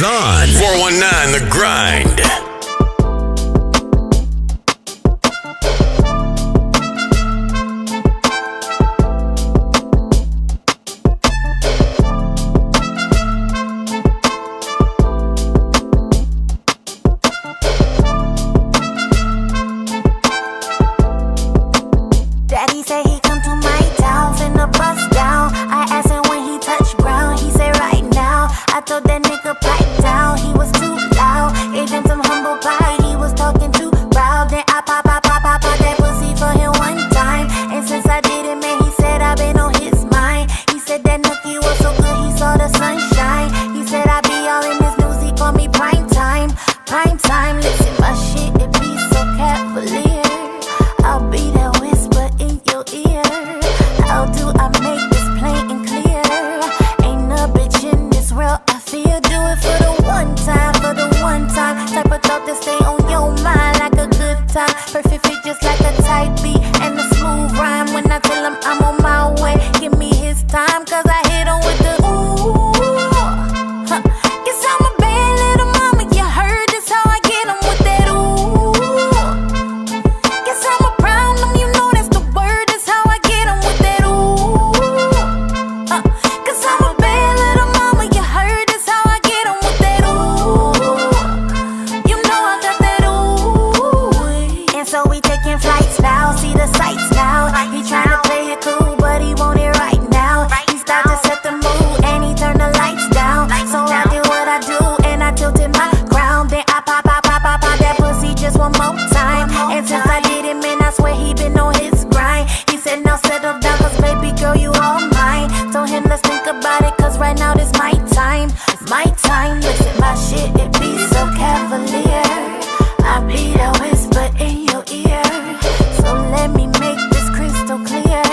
On 419 The Grind. Daddy say he come to my town, finna bust down. I asked him when he touched ground, he said right now. I told that nigga pipe down, he was too loud. Gave him some humble pie, he was talking too proud. Then I pop that pussy for him one time. And since I did it, man, he said I been on his mind. He said that nookie was so good, he saw the sunshine. He said I be all in his news, he call me prime time. Prime time, listen, my shit, it be so cavalier. I'll be that whisper in your ear. How do I make this plain and clear? Ain't no bitch in this world I fear. Do it for the one time, for the one time. Type of thought that stay on your mind like a good time. Perfect fit just like a tight beat and a smooth rhyme. When I tell him I'm on my way, give me his time, cause I hit him with the ooh. Huh. Guess I'm a bad little mama, you heard this how I get him with that ooh. Guess I'm a problem, you know that's the word, that's how I get him with that ooh. Cause I'm a bad little mama, you heard this how I get him with that ooh. You know I got that ooh. And so we taking flights now, see the sights now. He tryna play it cool, but he want it right now. He start to set the mood and he turn the lights down. So I did what I do and I tilted my crown. Then I pop that pussy just one more time. And since I did it, man, I swear he been on his grind. He said now settle down, cause baby girl you all mine. Told him let's think about it, cause right now this my time. It's my time, listen, my shit, it be so cavalier. I be the whisper in your ear. So let me make this crystal clear.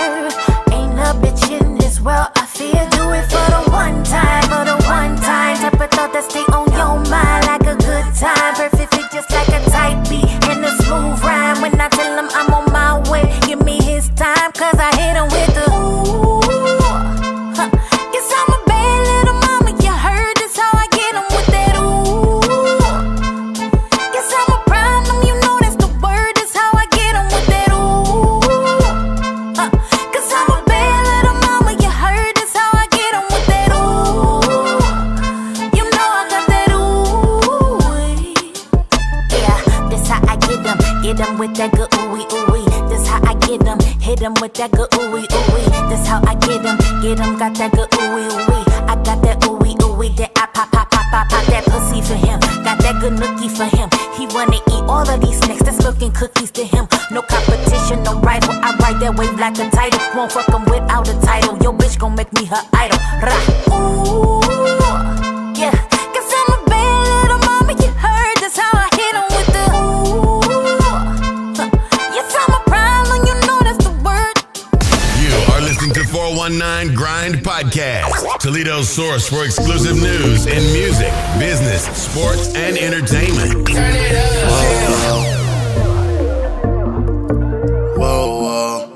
Ain't a bitch in this world I fear. Do it for the one time, for the one time. Type of thought that stay on your mind like a good time. Perfect fit just like a tight beat and a smooth rhyme. When I tell him I'm on my way, give me his time, cause I hit him with the ooh. Huh. Guess I'm a bad little mama, you heard this how I get him with that ooh. Guess I'm a problem, you know that's the word, that's how I get him with that ooh. Cause I'm a bad little mama, you heard this how I get him with that ooh. You know I got that ooh. Yeah, this how I get him with that good ooey ooey. This how I get hit him with that good ooey ooey. This how I get him, got that good ooey ooey. I got that ooey ooey, that I pop that pussy for him. Got that good nookie for him. He wanna eat all of these snacks, that's cooking cookies to him. No competition, no rival. I ride that wave like a title. Won't fuck him without a title. Yo bitch gon' make me her idol. Rah. Ooh, yeah. Cause I'm a bad little mama, you heard this how I hit him with the ooh. Yes, I'm a problem, you know that's the word. You are listening to 419 Grind Podcast, Toledo's source for exclusive news in music, business, sports, and entertainment. Turn it up. Whoa, whoa,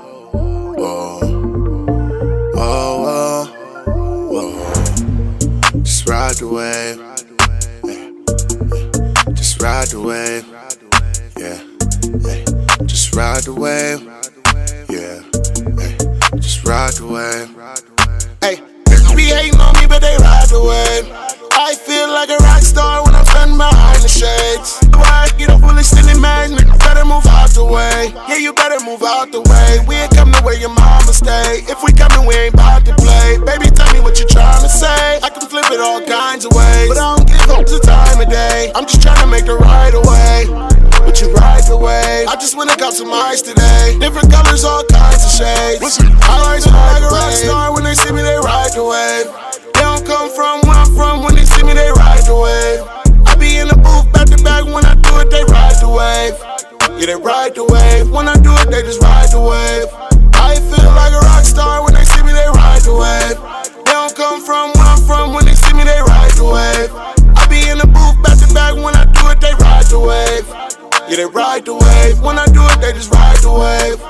whoa, whoa, whoa. Just ride the wave. Just ride the wave. Yeah. Just ride the wave. Yeah. Just ride the wave. Hey, bitches be hating on me, but they ride the wave. I feel like a rock star when I'm standing behind the shades. Why you don't fully silly magnet? Better move out the way. Yeah, you better move out the way. We ain't coming where your mama stay. If we coming, we ain't about to play. Baby, tell me what you trying to say. I can flip it all kinds of ways, but I don't give up the time of day. I'm just trying to make the right away. But you ride the wave. I just went and got some ice today. Different colors, all kinds of shades. I like to like a rock star. When they see me, they ride the wave. They don't come from where I'm from. When they see me, they ride the wave. I be in the booth back to back. When I do it, they ride the wave. Yeah, they ride the wave. When I do it, they just ride the wave. I feel like a rock star. When they see me, they ride the wave. They don't come from where I'm from. When they see me, they ride the wave. I be in the booth back to back. When I do it, they ride the wave. Yeah, they ride the wave. When I do it, they just ride the wave.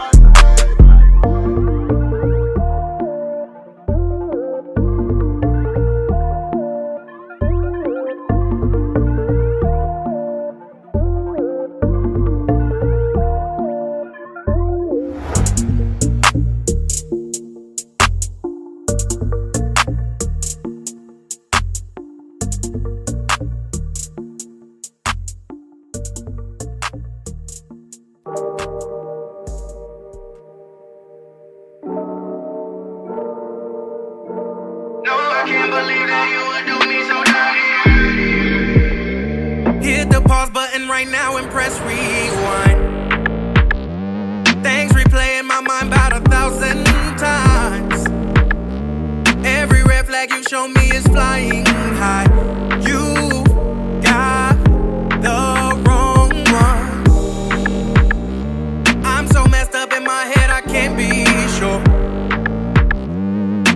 right now and press rewind. Things replay in my mind about 1,000 times. Every red flag you show me is flying high. You got the wrong one. I'm so messed up in my head I can't be sure.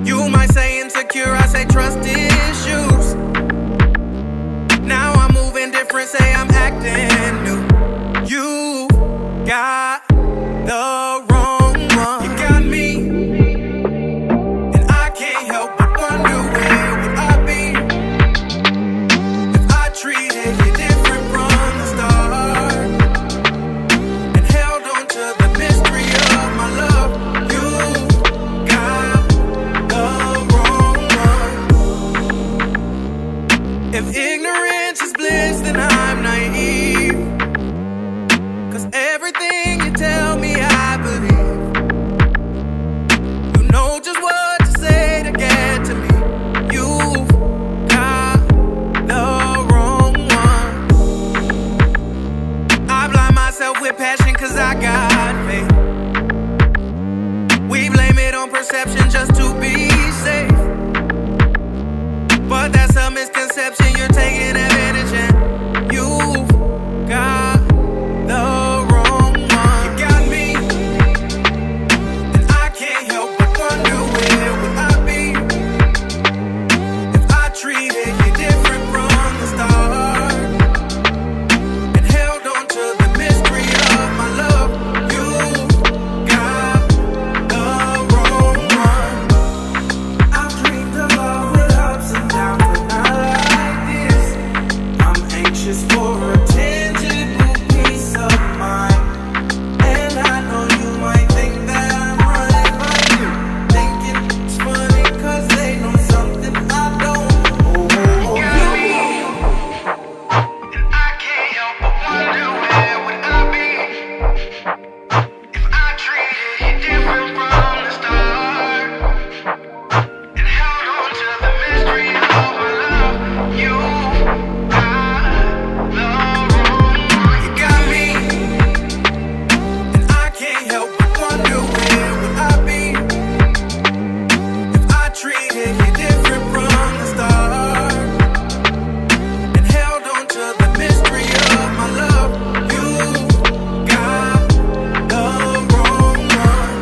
You might say insecure, I say trust issues. Now I'm moving different, say I'm acting new. You got the wrong one. You got me, and I can't help but wonder where would I be if I treated you different from the start and held on to the mystery of my love. You got the wrong one. If ignorance is bliss, then I'm naive. Cause everything you tell me I believe. You know just what to say to get to me. You've got the wrong one. I blind myself with passion cause I got faith. We blame it on perception just to be safe. But that's a misconception, you're taking advantage and you've got the wrong one. You got me, and I can't help but wonder where would I be if I treated you different from the start and held on to the mystery of my love. You got the wrong one. I've dreamed of love with ups and downs, but not like this. I'm anxious for a tangible peace of mind, and I know you might think that I'm running like you, thinking it's funny cause they know something I don't. Oh, and I can't help but wonder where would I be if I treated you different from the start and held on to the mystery of my love. You got the wrong one. You got me, and I can't help but wonder where would I be if I treated you different from the start and held on to the mystery of my love. You got the wrong one.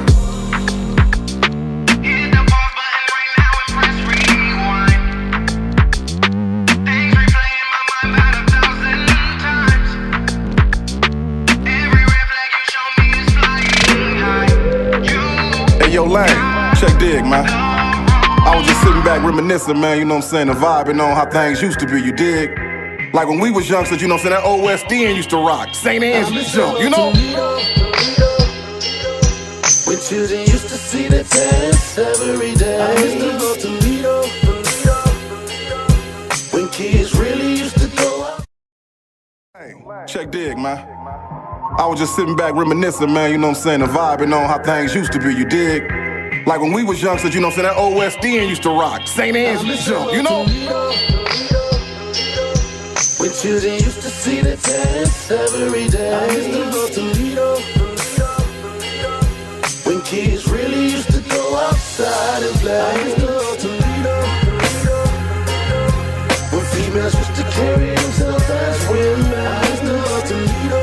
Hit the pause button right now and press rewind. Things replay in my mind about 1,000 times. Every red flag you show me is flying high. You Hey, yo, Lane, check dig, man. I was just sitting back reminiscing, man, you know what I'm saying, and vibing on how things used to be, you dig? Like when we was youngsters, you know what I'm saying, that old West End used to rock. St. Anne's used to jump, you know? When children used to see the dance every day. I used to go to Lido. When kids really used to go out. Hey, check dig, man. I was just sitting back reminiscing, man, you know what I'm saying, and vibing on how things used to be, you dig? Like when we was youngsters, you know what I'm saying, that old West End used to rock. St. Anne's used to jump, you know? When children used to see the dance every day. I used to go to Lido. When kids really used to go outside and play. I used to go to Lido. When females used to carry themselves as women. I used to go to Lido.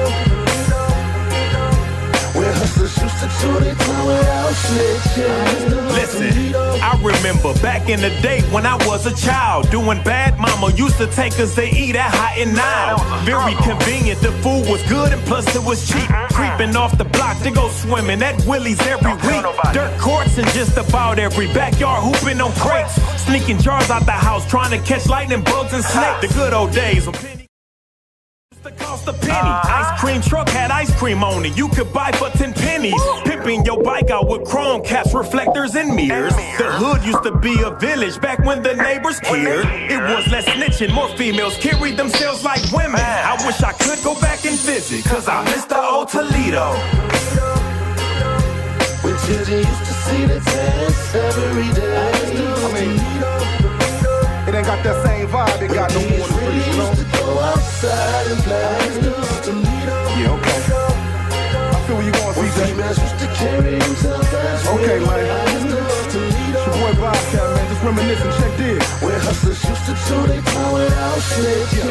When hustlers used to tour their town without snitching. Listen, I remember back in the day when I was a child, doing bad, mama used to take us to eat at Hot and Now. Very convenient, the food was good and plus it was cheap. Creeping off the block to go swimming at Willie's every week. Dirt courts in just about every backyard, hooping on crates. Sneaking jars out the house, trying to catch lightning bugs and snakes. The good old days when penny used to cost a penny. Ice cream truck had ice cream on it, you could buy for 10 pennies. Pimping your bike out with chrome caps, reflectors and mirrors. The hood used to be a village back when the neighbors cared. It was less snitching, more females carried themselves like women. I wish I could go back and visit, cause I miss the old Toledo. When children used to see the dance every day. I mean, it ain't got that same vibe it got no more in the streets, you know? Used to go outside and play. reminiscing, check this. Where hustlers used to chew their time without snitching.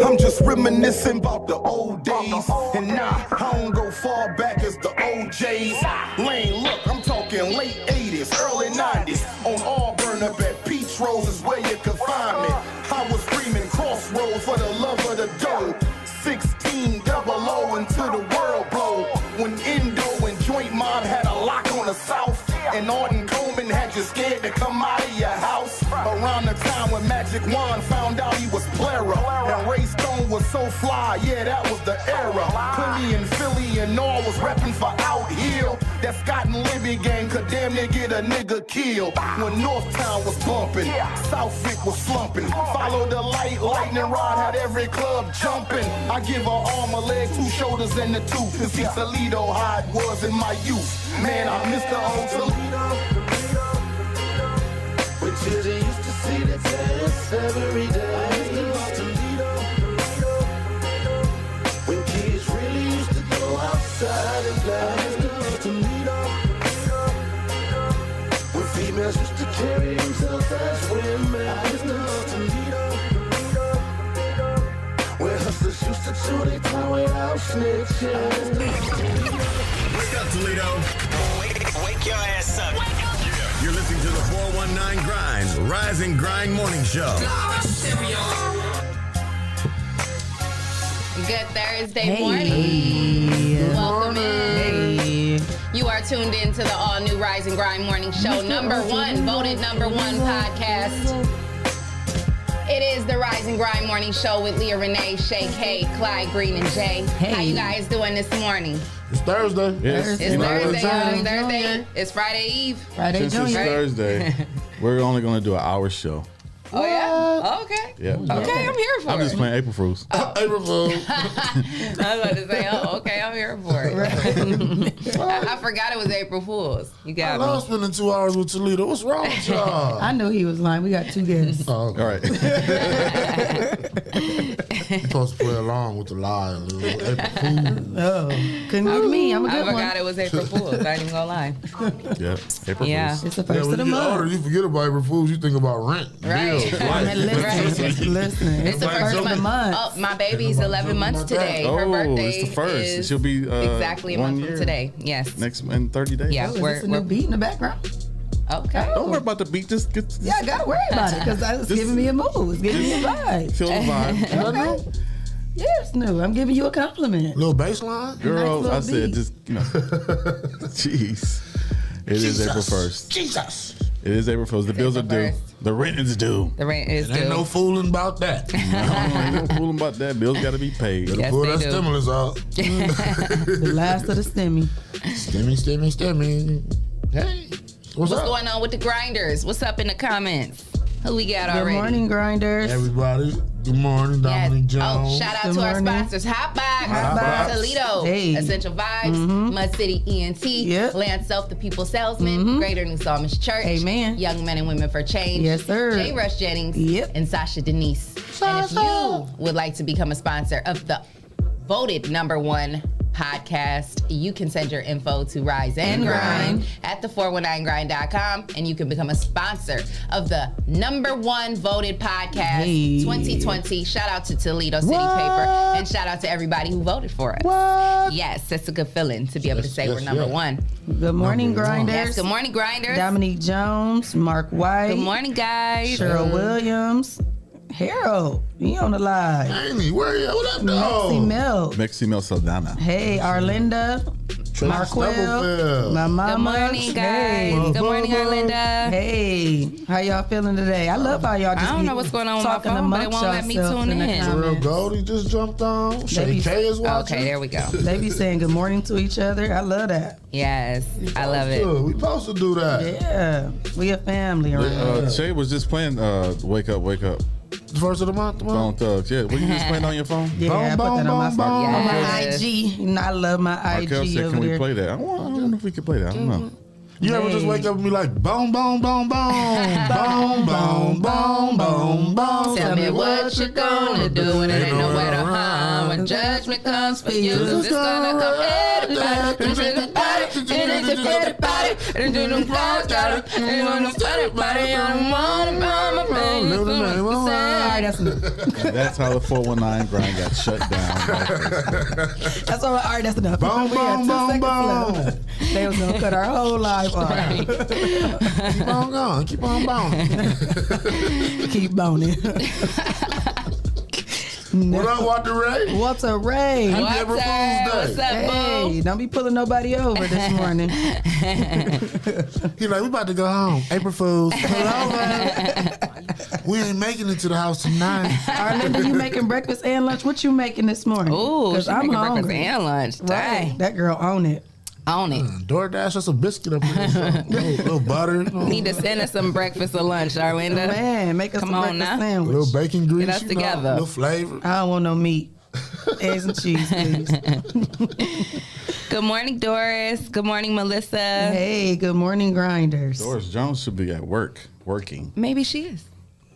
I'm just reminiscing about the old days. And nah, I don't go far back as the OJs. Lane, look, I'm talking late 80s, early 90s. On Auburn up at Peach Rose is where you could find me. I was screaming crossroads for the love of the dough. 16 double O until the world blow. When Indo and Joint Mob had a lock on the South. And Arden Coleman had you scared to come out of your house. Around the time when Magic Wand found out he was Plera. And Ray Stone was so fly, yeah, that was the era. Philly and Philly and all was reppin' for Out Hill. That Scott and Libby gang could damn near get a nigga killed. When Northtown was bumpin', Southwick was slumpin'. Follow the light, lightning rod had every club jumpin'. I give her arm, a leg, 2 shoulders, and a tooth. To see Toledo how it was in my youth. Man, I miss the old Toledo. When children used to see the test every day. When kids really used to go outside and play. When females used to carry themselves as women. Where hustlers used to chew their time without snitching. Wake up, Toledo. Wake your ass up. You're listening to the 419 Grind, Rise and Grind Morning Show. Good Thursday morning. Welcome in. You are tuned in to the all-new Rise and Grind Morning Show, voted number one podcast. It is the Rise and Grind Morning Show with Leah, Renee, Shae, K, Clyde, Green, and Jay. Hey. How you guys doing this morning? It's Thursday. Yes. It's Thursday, y'all. It's Thursday. It's Friday Eve. Friday Since it's Thursday, we're only going to do an hour show. Oh, yeah? Oh, okay. Yeah. Okay, I'm here for it. I'm just playing April Fools. April Fool. I was about to say, oh, okay, I'm here for it. I forgot it was April Fool's. You I got love me. spending 2 hours with Toledo. What's wrong with y'all? I knew he was lying. We got 2 guests. Oh, okay. All right. You're supposed to play along with the lie a little. April Fool. Oh, couldn't get me. I'm a I good one. forgot it was April Fool's. I ain't even gonna lie. Yeah. April Yeah. Fools. It's the Yeah, first of when the you get older, month. you forget about April Fools. You think about rent, Right. bills, I mean, life. listen. It's the first of the month. Oh, my baby's 11 months today. Her Oh, birthday it's the first. is She'll be exactly a 1 month year. from today. Yes. Next in 30 days. Yeah. Oh, is this a new beat in the background? Okay. Don't worry about the beat. Just get. Yeah, I gotta worry about it because it's Just- giving me a move. It's giving me a vibe. Feel the vibe. Okay. Yeah, it's new. I'm giving you a compliment. Little bass line. Girl, Nice I little said beat. just, jeez. It is April 1st. Jesus. It is April 1st. The bills are due. April 1st. The rent is due. The rent is Ain't due. no fooling about that. Ain't no fooling about that. Bills got to be paid. Yes, Pull they that do. stimulus out. The last of the stimmy. Stimmy. Hey, what's What's up? going on with the grinders? What's up in the comments? Who we got Good already? morning, grinders. Everybody, good morning, Dominic Yes. Jones. Oh, shout out Good to our morning. sponsors. Hot Box, Box. Toledo, Hey. Essential Vibes, Mud City ENT, Yep. Land Self, the People Salesman, Greater New Psalmist Church, Amen. Young Men and Women for Change, Yes, sir. J. Rush Jennings, Yep. and Sasha Denise. And if you would like to become a sponsor of the voted number one podcast, you can send your info to Rise and Grind at the419grind.com, and you can become a sponsor of the number one voted podcast 2020. Shout out to Toledo City Paper, and shout out to everybody who voted for us. Yes, that's a good feeling to be able to say we're number one. Good morning, grinders. Yes, good morning, grinders. Dominique Jones, Mark White. Good morning, guys. Cheryl Williams. Harold, he on the live. Amy, where you? What up, Maxie dog? Mel. Maximo Saldana. Hey, Arlinda. Marquel. Stubblefield. My mama. Good morning, guys. Hey. Good morning, Arlinda. Hey, how y'all feeling today? I love how y'all just I don't be know what's going on with my talking phone, but it amongst won't let me yourself tune the in. Real comments. Goldie just jumped on. Shae K is watching. Okay, there we go. They be saying good morning to each other. I love that. Yes, I love it. We supposed to do that. Yeah, we a family around. Shae was just playing Wake Up, Wake Up. The first of the month. Bone Thugs. Yeah, were you just playing on your phone? Yeah, I put that on my, Yes. IG. You know, I love my IG Markel said, over can we there. play that? I don't know if we can play that. I don't know. You ever just wake up and be like, boom, boom, boom, boom, boom, boom, boom, boom, boom. Tell me what you gonna do when it ain't nowhere to hide. When judgment comes for you, it's gonna come everybody. That's how the 419 grind got shut down. That's all right. That's enough. Boom, boom, boom, boom. They was gonna cut our whole life off. Right. Keep on going. Keep on boning. Keep boning. What up, Walter Ray? Walter Ray. Happy April Fool's Day. What's up, Hey, don't be pulling nobody over this morning. He like, we about to go home. April Fools. Pull over. We ain't making it to the house tonight. Arlinda, you making breakfast and lunch? What you making this morning? Ooh, she's I'm making breakfast hungry. and lunch. Right. Dang. That girl own it. On it. DoorDash us a biscuit up here. little butter. Need to send us some breakfast or lunch, Arlinda. Man, make us Come a on breakfast now. sandwich. Little bacon grease. Get us together. A little flavor. I don't want no meat. Eggs and cheese, please. Good morning, Doris. Good morning, Melissa. Hey, good morning, grinders. Doris Jones should be at work, working. Maybe she is.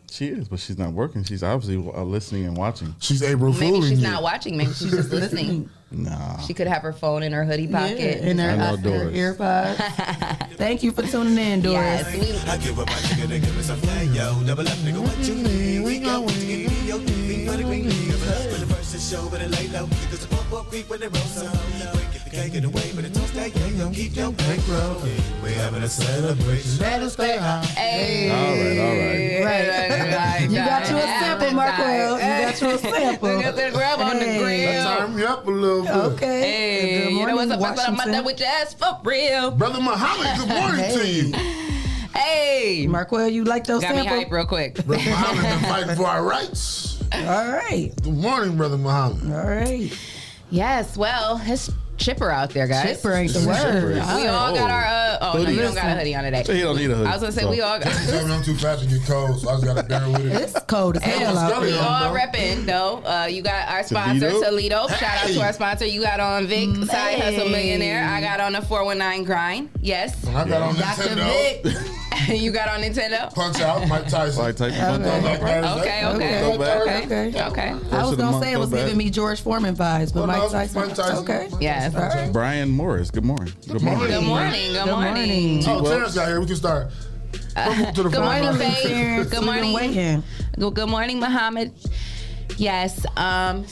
She is, but she's not working. She's obviously listening and watching. She's April Fooling Maybe she's you. not watching. Maybe she's just listening. Nah. She could have her phone in her hoodie pocket. Yeah, in her, I know her Doris. earpods. Thank you for tuning in, Doris. Yes, I give up my nigga to give me some flag, yo. Double up, nigga, what you need? We go, what you give me, yo. Beat for the green, nigga. For the first show, but it lay low. Because the pump creep when they roll so. Break if you can't get away, but it don't stay, yo. Keep your bank roll. We having a celebration. Let us stay high. Hey. All Right. You got you a sample, Marquel. You got you a sample. Look at the grub on the Hey. grill. Turn me up a little bit. Okay. Hey, Good you know what's morning, up? That's what I'm Washington. out there with jazz for real. Brother Muhammad, good morning to you. Hey. Marquel, you like those Got me samples? hype real quick. Brother Muhammad been fighting for our rights. All right. Good morning, Brother Muhammad. All right. Yes, well, it's chipper out there, guys. Chipper ain't the word. We all got our, no, you don't got a hoodie on today. He don't need a hoodie. I was going to say, we all got, Tell me I'm too fast to get cold, so I just got to bear with it. It's cold as hell out we there. all repping, though. You got our sponsor, Toledo. Toledo. Shout out to our sponsor. You got on Vic, Side Hustle Millionaire. I got on the 419 Grind. Yes. I got on Dr. Nintendo. Vic. You got on Nintendo? Punch Out, Mike Tyson. Like type of Okay. I was going to say it was giving me George Foreman vibes, but Mike Tyson. Okay. Yes. All right. Brian Morris, good morning. Good morning. Good morning. Good morning. Oh, Terrence got here. We can start. To the Good morning, front. Faith. Good morning. Waiting. Good morning, Muhammad. Yes.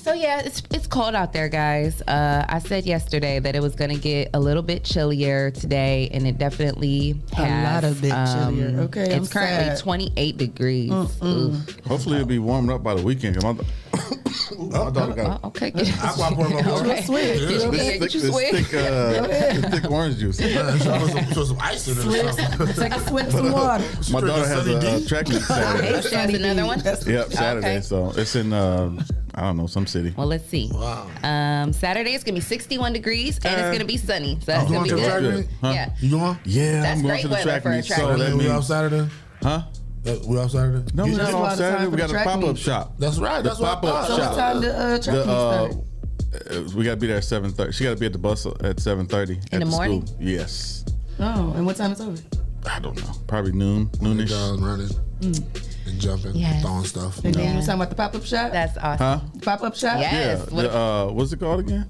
So yeah, it's cold out there, guys. I said yesterday that it was going to get a little bit chillier today, and it definitely has. A lot of bit chillier. Okay, it's currently 28 degrees. Hopefully it'll be warmed up by the weekend. 'Cause my daughter got Okay. I pour my water. Okay. this thick orange juice. Put some ice in it or something. Take a swig of some water. My daughter has a track meet Saturday. She has another one. Yep, Saturday. Okay. So it's in I don't know, some city. Well, let's see. Wow. Saturday it's gonna be 61 degrees and it's gonna be sunny. So that's You gonna going be to the good. track meet? Huh? Yeah. You going? Yeah, That's I'm going great to the weather track for a meet. track So meet. that We means, off Saturday? huh? We off Saturday? No, we're You not just- a lot off of Saturday. time We for got the a track pop-up meet. shop. That's right. That's what I pop-up thought. So what time the track meet start? We got to be there at 7:30. She got to be at the bus at 7:30 In the morning? school. Yes. Oh, and what time is over? I don't know. Probably noonish. Guys running and jumping, Yes. throwing stuff. And then you talking about the pop-up shop? That's awesome. Huh? Pop-up shop? Yes. Yeah. What- What's it called again?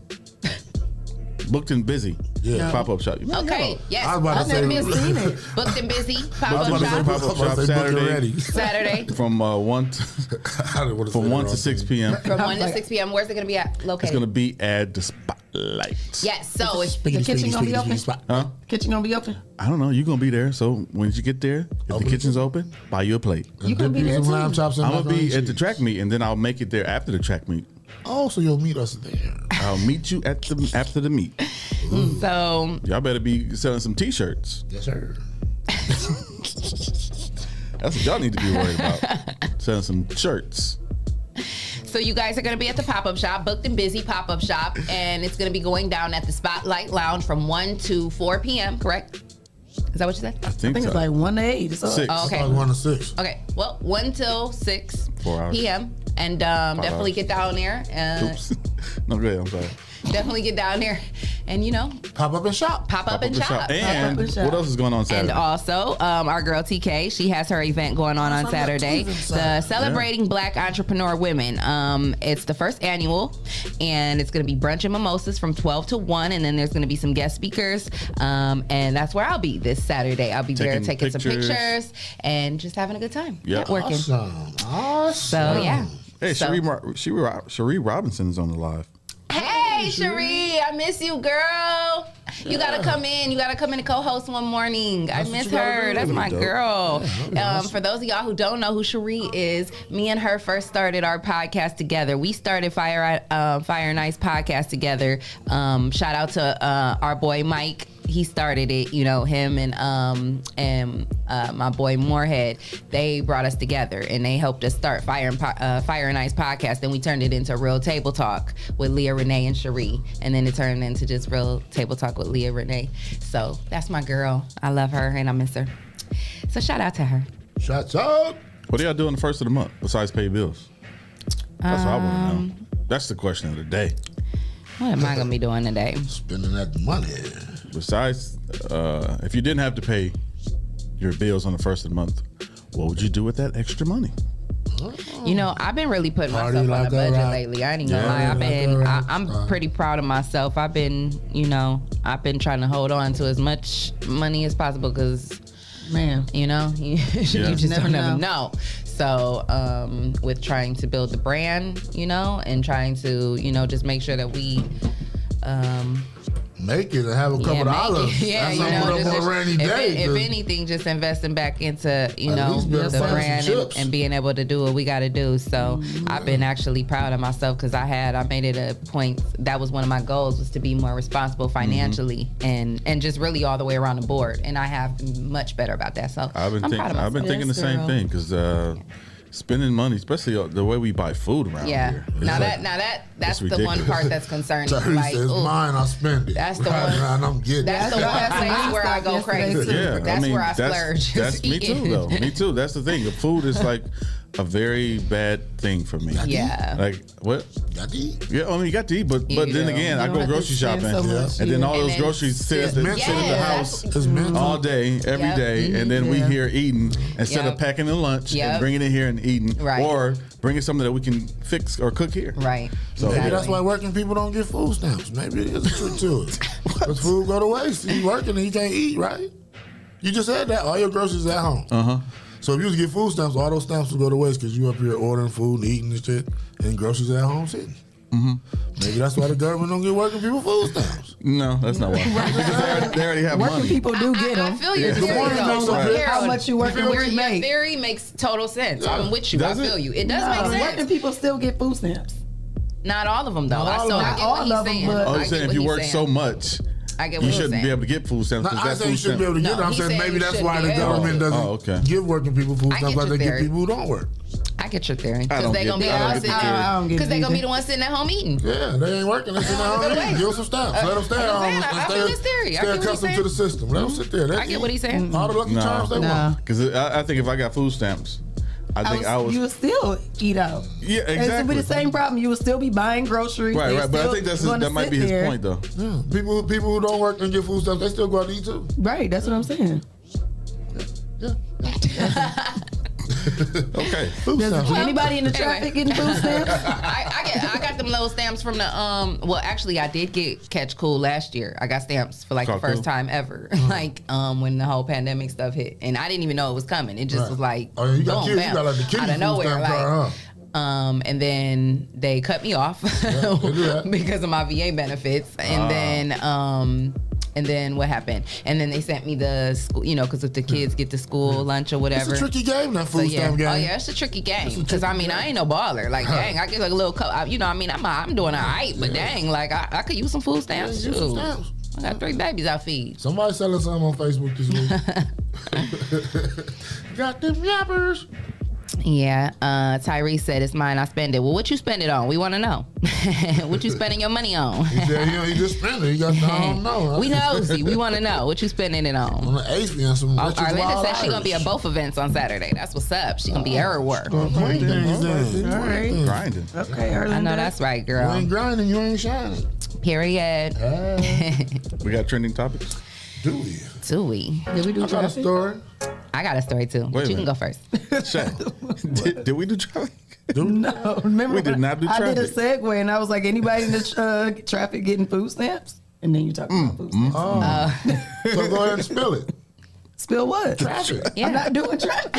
Booked and busy. Yeah. Pop-up shop. Okay. Yes. I was about to I've say. never seen it. Booked and busy. I was Pop-up about to say shop. Pop-up shop book it Saturday. ready. Saturday From 1 to, I didn't want to say from the 1 wrong to 6 thing. p.m. from 1 to 6 p.m. Where's it gonna be at? It's Located. gonna be at the Spotlight. Yes. So it's The kitchen gonna be open? Huh? Kitchen gonna be open? I don't know. You're gonna be there. So when you get there, if the kitchen's open, buy you a plate. You gonna be there some too? lamb chops and I'm gonna macaroni be at the cheese. track meet, and then I'll make it there after the track meet. Oh, so you'll meet us there. I'll meet you at the after the meet. so Y'all better be selling some T-shirts. Yes, sir. That's what y'all need to be worried about. Selling some shirts. So you guys are going to be at the pop-up shop, booked and busy pop-up shop, and it's going to be going down at the Spotlight Lounge from 1 to 4 p.m., correct? Is that what you said? I think I think so. it's like 1 to 8. It's all- 6. Oh, okay. Like 1 to 6. Okay. Well, 1 till 6 4 hours. p.m. And definitely hours. get down there. Oops. No, go ahead. I'm sorry. Definitely get down there and, pop up and shop. Pop up and shop. And what else is going on Saturday? And also, our girl TK, she has her event going on Saturday. The Celebrating Black Entrepreneur Women. It's the first annual, and it's going to be brunch and mimosas from 12 to 1, and then there's going to be some guest speakers, and that's where I'll be this Saturday. I'll be there taking some pictures and just having a good time. Networking. Awesome. So, yeah. Hey, Cherie Robinson's on the live. Hey, Cherie, I miss you, girl. You gotta come in. You gotta come in and co-host one morning. I miss her. That's my girl. For those of y'all who don't know who Cherie is, me and her first started our podcast together. We started Fire and Ice podcast together. Shout out to our boy Mike. He started it, him and my boy Moorhead. They brought us together and they helped us start Fire and Ice podcast. Then we turned it into Real Table Talk with Leah, Renee, and Cherie. And then it turned into just Real Table Talk with Leah, Renee. So that's my girl. I love her and I miss her. So shout out to her. Shouts out. What do y'all do on the first of the month besides pay bills? That's what I want to know. That's the question of the day. What am I going to be doing today? Spending that money. Besides, if you didn't have to pay your bills on the first of the month, what would you do with that extra money? I've been really putting myself on a budget lately. I ain't even gonna lie. I'm pretty proud of myself. I've been trying to hold on to as much money as possible because, man, you just never know. So, with trying to build the brand, and trying to, just make sure that we, make it and have a couple of dollars. Yeah, just a rainy day. If anything, just investing back into, the brand and being able to do what we got to do. So I've been actually proud of myself because I made it a point. That was one of my goals, was to be more responsible financially and just really all the way around the board. And I have been much better about that. So I've been thinking the same thing because spending money, especially the way we buy food around here. That's the one part that's concerning. Like, says, mine, I spend it. That's the one. I'm getting. That's the one place where I go crazy. Yeah, that's where I splurge. That's me too, though. Me too. That's the thing. The food is like a very bad thing for me. Yeah. Like what? Got to eat. Yeah, I mean you got to eat, but then again, I go grocery shopping, and then all those groceries sit at the house all day, every day, and then we here eating instead of packing a lunch and bringing it here and eating, or bringing something that we can fix or cook here. Right. So maybe that's why working people don't get food stamps. Maybe it is a trick to it. Because food go to waste. You working and you can't eat, right? You just said that. All your groceries at home. So if you was to get food stamps, all those stamps would go to waste because you up here ordering food and eating and shit, and groceries at home sitting. Maybe that's why the government don't get working people food stamps. No, that's not why. They already have money. Working people do get them. I feel your theory. How much you work and what you make. Your theory makes total sense. I'm with you. I feel you. It does make sense. Working people still get food stamps. Not all of them, though. Not all of them, but I'm saying if you work so much, I get what you shouldn't be able to get food stamps. I say you shouldn't be able to get them. I'm saying maybe that's why the government doesn't give working people food stamps like they give people who don't work. I get your theory. Because they're going to be the ones sitting at home eating. Yeah, they ain't working. They sitting at home eating. Give them some stamps. Let them stay at home and stay accustomed to the system. Let them sit there. I get what he's saying. All the lucky charms they want. Because I think if I got food stamps, you would still eat out. Yeah, exactly. And it would be the same problem. You would still be buying groceries. Right. But I think that might be his point, though. Yeah. People who don't work and get food stamps, they still go out to eat too. Right. That's what I'm saying. Yeah. Okay. Anybody in the traffic getting food stamps? I got them little stamps from the well, actually I did get Catch Cool last year. I got stamps for like the first time ever. Like when the whole pandemic stuff hit, and I didn't even know it was coming. It just was like you got kids, you got like the kids out of nowhere, like. And then they cut me off because of my VA benefits, and then what happened? And then they sent me the school, because if the kids get the school lunch or whatever. It's a tricky game, that food stamp game. Oh yeah, it's a tricky game. Because I ain't no baller. Like, dang, I get like a little cup. I'm doing all right, but dang, like I could use some food stamps too. I got 3 babies I feed. Somebody selling something on Facebook this week. Got them yappers. Yeah, Tyrese said it's mine. I spend it. Well, what you spend it on? We want to know. What you spending your money on? He said, you just spend it. I don't know. We nosy. We want to know what you spending it on. On the Avis and some Arlinda said she's gonna be at both events on Saturday. That's what's up. She gonna be everywhere. Grinding. Okay, Arlinda. I know that's right, girl. You ain't grinding, you ain't shining. Period. We got trending topics. Do we? Did we do I got a story. I got a story too. But you can go first. Shae, did we do traffic? No, remember we did not do traffic. I did a segue and I was like, anybody in the traffic getting food stamps? And then you talk about food stamps. So go ahead and spill it. Spill what? Traffic. I'm not doing traffic.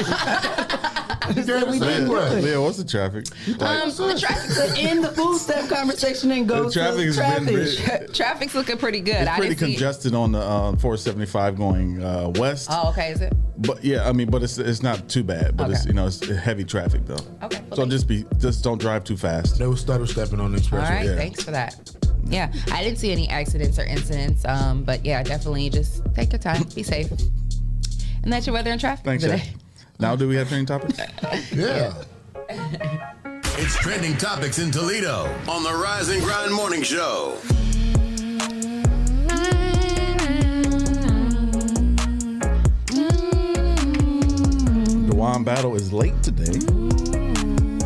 Leah, what's the traffic? The traffic in the food stamp conversation and go to traffic. Traffic's looking pretty good. It's pretty congested on the 475 going west. Oh, okay, is it? But yeah, I mean, but it's not too bad. But it's it's heavy traffic though. Okay. So just don't drive too fast. They were stutter stepping on the expressway. All right, thanks for that. Yeah, I didn't see any accidents or incidents. But yeah, definitely just take your time, be safe. And that's your weather and traffic Thanks, today. Shae. Now do we have trending topics? Yeah. It's trending topics in Toledo on the Rise and Grind Morning Show. Dewan Battle is late today.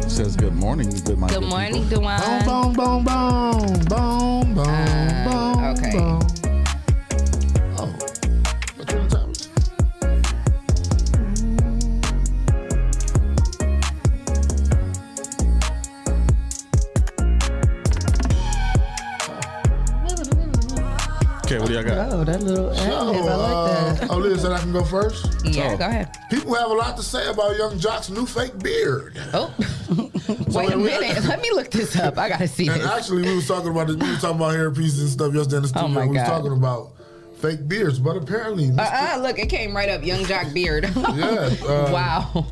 Says good morning. Good morning, Dewan. Boom, boom, boom, boom, boom, boom. Okay. Boom. Oh. What's trending topics? Okay, what do y'all got? Oh, that little adlib, I like that. Oh, Leah said I can go first? Yeah, go ahead. People have a lot to say about Young Jock's new fake beard. Oh. Wait a minute. Let me look this up. I got to see and this. Actually, we was talking about this. We were talking about hairpieces and stuff yesterday in the studio. Oh my we was God. talking about fake beards, but apparently... Look, it came right up. Young Jock beard. Yeah. Wow.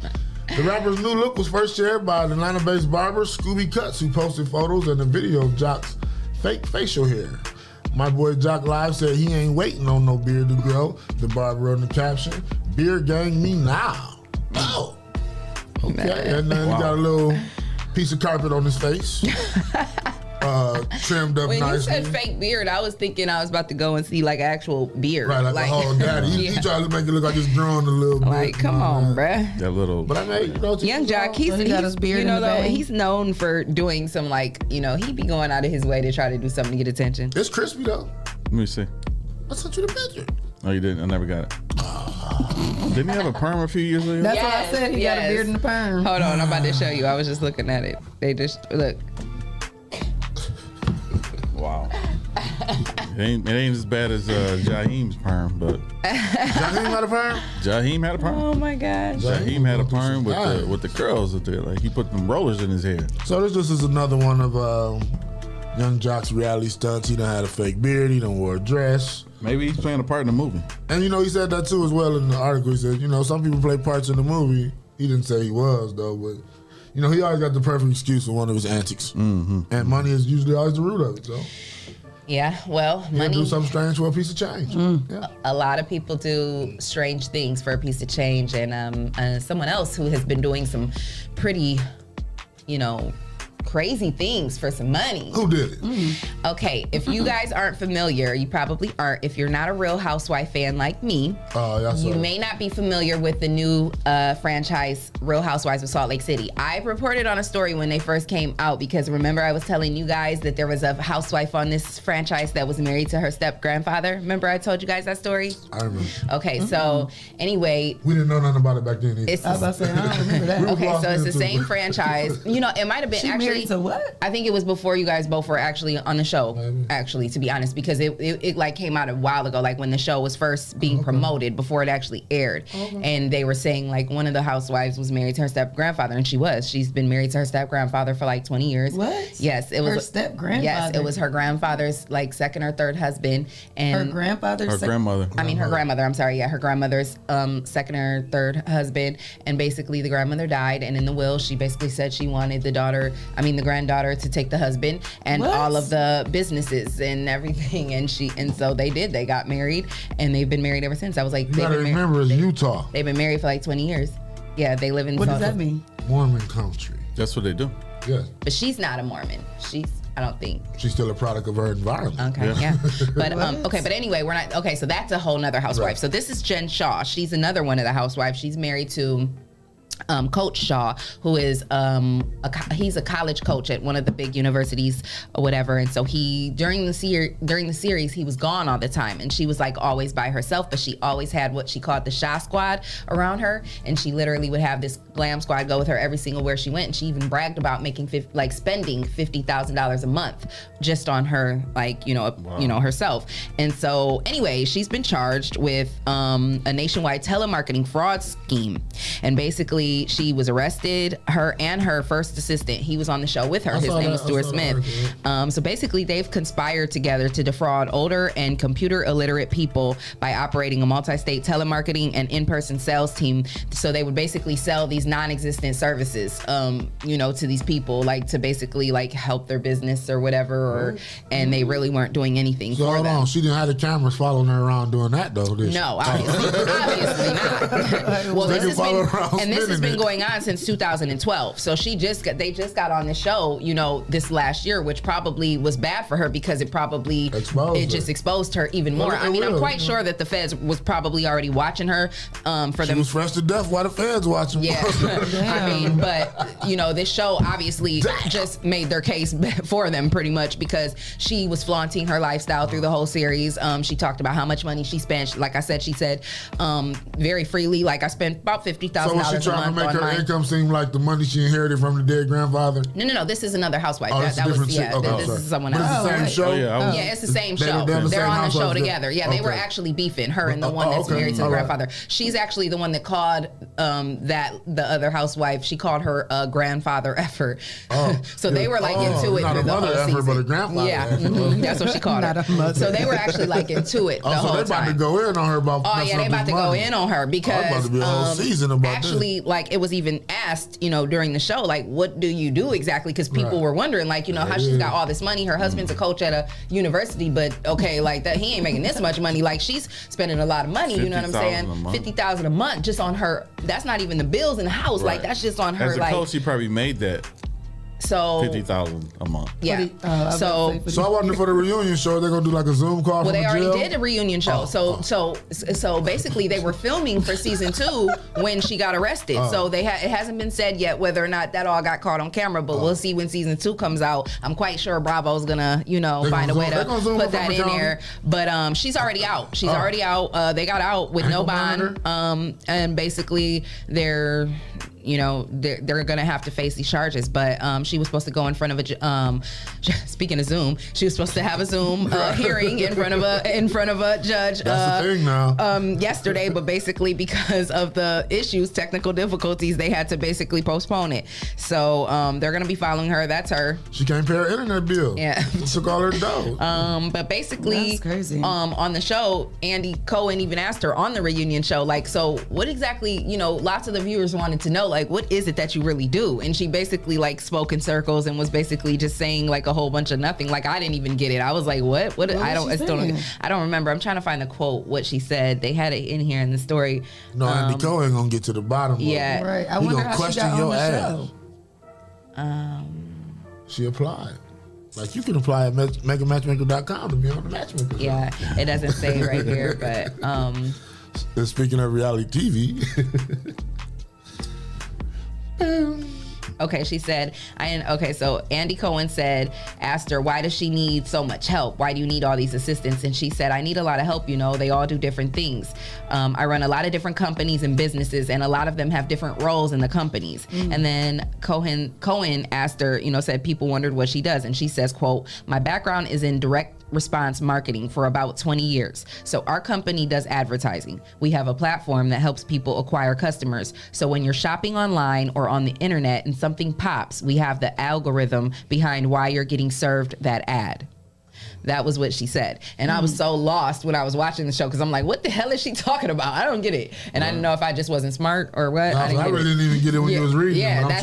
The rapper's new look was first shared by the Atlanta-based barber Scooby Cuts, who posted photos and a video of Jock's fake facial hair. My boy Jock Live said he ain't waiting on no beard to grow. The barber wrote in the caption, "Beard gang me now." Oh. Okay, and then he got a little piece of carpet on his face. Trimmed up when nicely. you said fake beard, I was thinking I was about to go and see like actual beard. Right, like a whole daddy. He tried to make it look like it's growing a little bit. Like, come on, bruh. That little. But I mean, Young Jock, he's got his beard in the bag. He's known for doing some he be going out of his way to try to do something to get attention. It's crispy though. Let me see. I sent you the picture. Oh, you didn't? I never got it. Didn't he have a perm a few years ago? That's what I said. He got a beard in the perm. Hold on, I'm about to show you. I was just looking at it. They just look. Wow. It ain't as bad as Jaheim's perm, but Jaheim had a perm? Jaheim had a perm. Oh my gosh. Jaheim had a perm with the curls up there. Like he put them rollers in his hair. So this just is another one of Young Jock's reality stunts. He done had a fake beard. He done wore a dress. Maybe he's playing a part in the movie. And he said that too as well in the article. He said, some people play parts in the movie. He didn't say he was though, but he always got the perfect excuse for one of his antics. Mm-hmm. And money is usually always the root of it. So yeah, well, he money. do something strange for a piece of change. Yeah. A lot of people do strange things for a piece of change, and someone else who has been doing some pretty, crazy things for some money. Who did it? Mm-hmm. Okay, if you guys aren't familiar, you probably aren't. If you're not a Real Housewife fan like me, you may not be familiar with the new franchise, Real Housewives of Salt Lake City. I reported on a story when they first came out because remember I was telling you guys that there was a housewife on this franchise that was married to her step-grandfather. Remember I told you guys that story? I remember. Okay, so anyway. We didn't know nothing about it back then either. I was about to say, I don't remember that. Okay, so it's the same franchise. It might have been actually. To what? I think it was before you guys both were actually on the show, actually, to be honest, because it like came out a while ago, like when the show was first being promoted before it actually aired. And they were saying like one of the housewives was married to her step-grandfather, and she's been married to her step-grandfather for like 20 years. What? Yes, it was her step-grandfather. Yes, it was her grandfather's like second or third husband. And her grandfather's grandmother. I mean her grandmother, I'm sorry, yeah, her grandmother's second or third husband. And basically the grandmother died, and in the will she basically said she wanted the granddaughter to take the husband and all of the businesses and everything, and so they did. They got married, and they've been married ever since. I was like, you gotta remember, it's Utah. They've been married for like 20 years. Yeah, they live in. What does that mean? Mormon country. That's what they do. Yeah. But she's not a Mormon. I don't think. She's still a product of her environment. Okay, yeah. But but anyway, we're not okay, so that's a whole nother housewife. Right. So this is Jen Shaw. She's another one of the housewives. She's married to Coach Shaw, who is he's a college coach at one of the big universities or whatever, and so he during the series he was gone all the time, and she was like always by herself, but she always had what she called the Shaw Squad around her, and she literally would have this glam squad go with her every single where she went, and she even bragged about making spending $50,000 a month just on her, like herself. And so anyway, she's been charged with a nationwide telemarketing fraud scheme, and basically she was arrested. Her and her first assistant, he was on the show with her. His name was Stuart Smith. So basically they've conspired together to defraud older and computer illiterate people by operating a multi-state telemarketing and in-person sales team. So they would basically sell these non-existent services to these people, like to basically like help their business or whatever, and they really weren't doing anything so for hold them. On, she didn't have the cameras following her around doing that though, did she? No, obviously not. Well, this has been going on since 2012. So they just got on the show, this last year, which probably was bad for her because it probably just exposed her even more. I mean, I'm quite sure that the feds was probably already watching her. She was fresh to death while the feds watching. Yeah, I mean, but this show obviously just made their case for them pretty much because she was flaunting her lifestyle through the whole series. She talked about how much money she spent. Like I said, she said very freely. Like I spent about $50,000 a month. To make her income seem like the money she inherited from the dead grandfather? No. This is another housewife. This is someone else. It's the same show? Yeah, it's the same show. They're on the show together. Yeah, they were actually beefing, her and the one that's married to the grandfather. She's actually the one that called the other housewife, she called her grandfather effort. So they were like into it through the whole season. But a grandfather effort. That's what she called her. So they were actually like into it the whole time. So they about to go in on her about they about to go in on her because about to be a whole season about actually, like, it was even asked, during the show, like, what do you do exactly? Because people were wondering, like, how she's got all this money. Her husband's a coach at a university, but okay, like that, he ain't making this much money. Like, she's spending a lot of money. You know what I'm saying? $50,000 a month just on her. That's not even the bills in the house. Like, that's just on her. As a coach, she probably made that. So $50,000 a month. Yeah. So I wonder for the reunion show, they're gonna do like a Zoom call. Well, they already did a reunion show. So basically, they were filming for season 2 when she got arrested. So it hasn't been said yet whether or not that all got caught on camera. But we'll see when season 2 comes out. I'm quite sure Bravo's gonna find a way to put that in there. But she's already out. She's already out. They got out with no bond. And basically they're gonna have to face these charges, but she was supposed to go in front of a speaking of Zoom, she was supposed to have a Zoom hearing in front of a judge. That's the thing now. Yesterday, but basically because of the technical difficulties, they had to basically postpone it. So they're gonna be following her. That's her. She can't pay her internet bill. Yeah, took all her dough. But basically, that's crazy. On the show, Andy Cohen even asked her on the reunion show, like, so what exactly? Lots of the viewers wanted to know, like, what is it that you really do? And she basically like spoke in circles and was basically just saying like a whole bunch of nothing. Like, I didn't even get it. I was like, what? I don't remember. I'm trying to find the quote, what she said. They had it in here in the story. No, Andy Cohen gonna get to the bottom of it. Right. I wonder how she got on the show. She applied. Like, you can apply at megamatchmaker.com to be on the Matchmaker. Yeah, it doesn't say right here, but speaking of reality TV. Okay, she said, so Andy Cohen asked her, why does she need so much help? Why do you need all these assistants? And she said, I need a lot of help, they all do different things. I run a lot of different companies and businesses, and a lot of them have different roles in the companies. And then Cohen asked her, said people wondered what she does. And she says, quote, my background is in direct response marketing for about 20 years. So our company does advertising. We have a platform that helps people acquire customers. So when you're shopping online or on the internet and something pops, we have the algorithm behind why you're getting served that ad. That was what she said. And I was so lost when I was watching the show because I'm like, what the hell is she talking about? I don't get it. And I didn't know if I just wasn't smart or what. I really didn't even get it when you was reading. Yeah, that's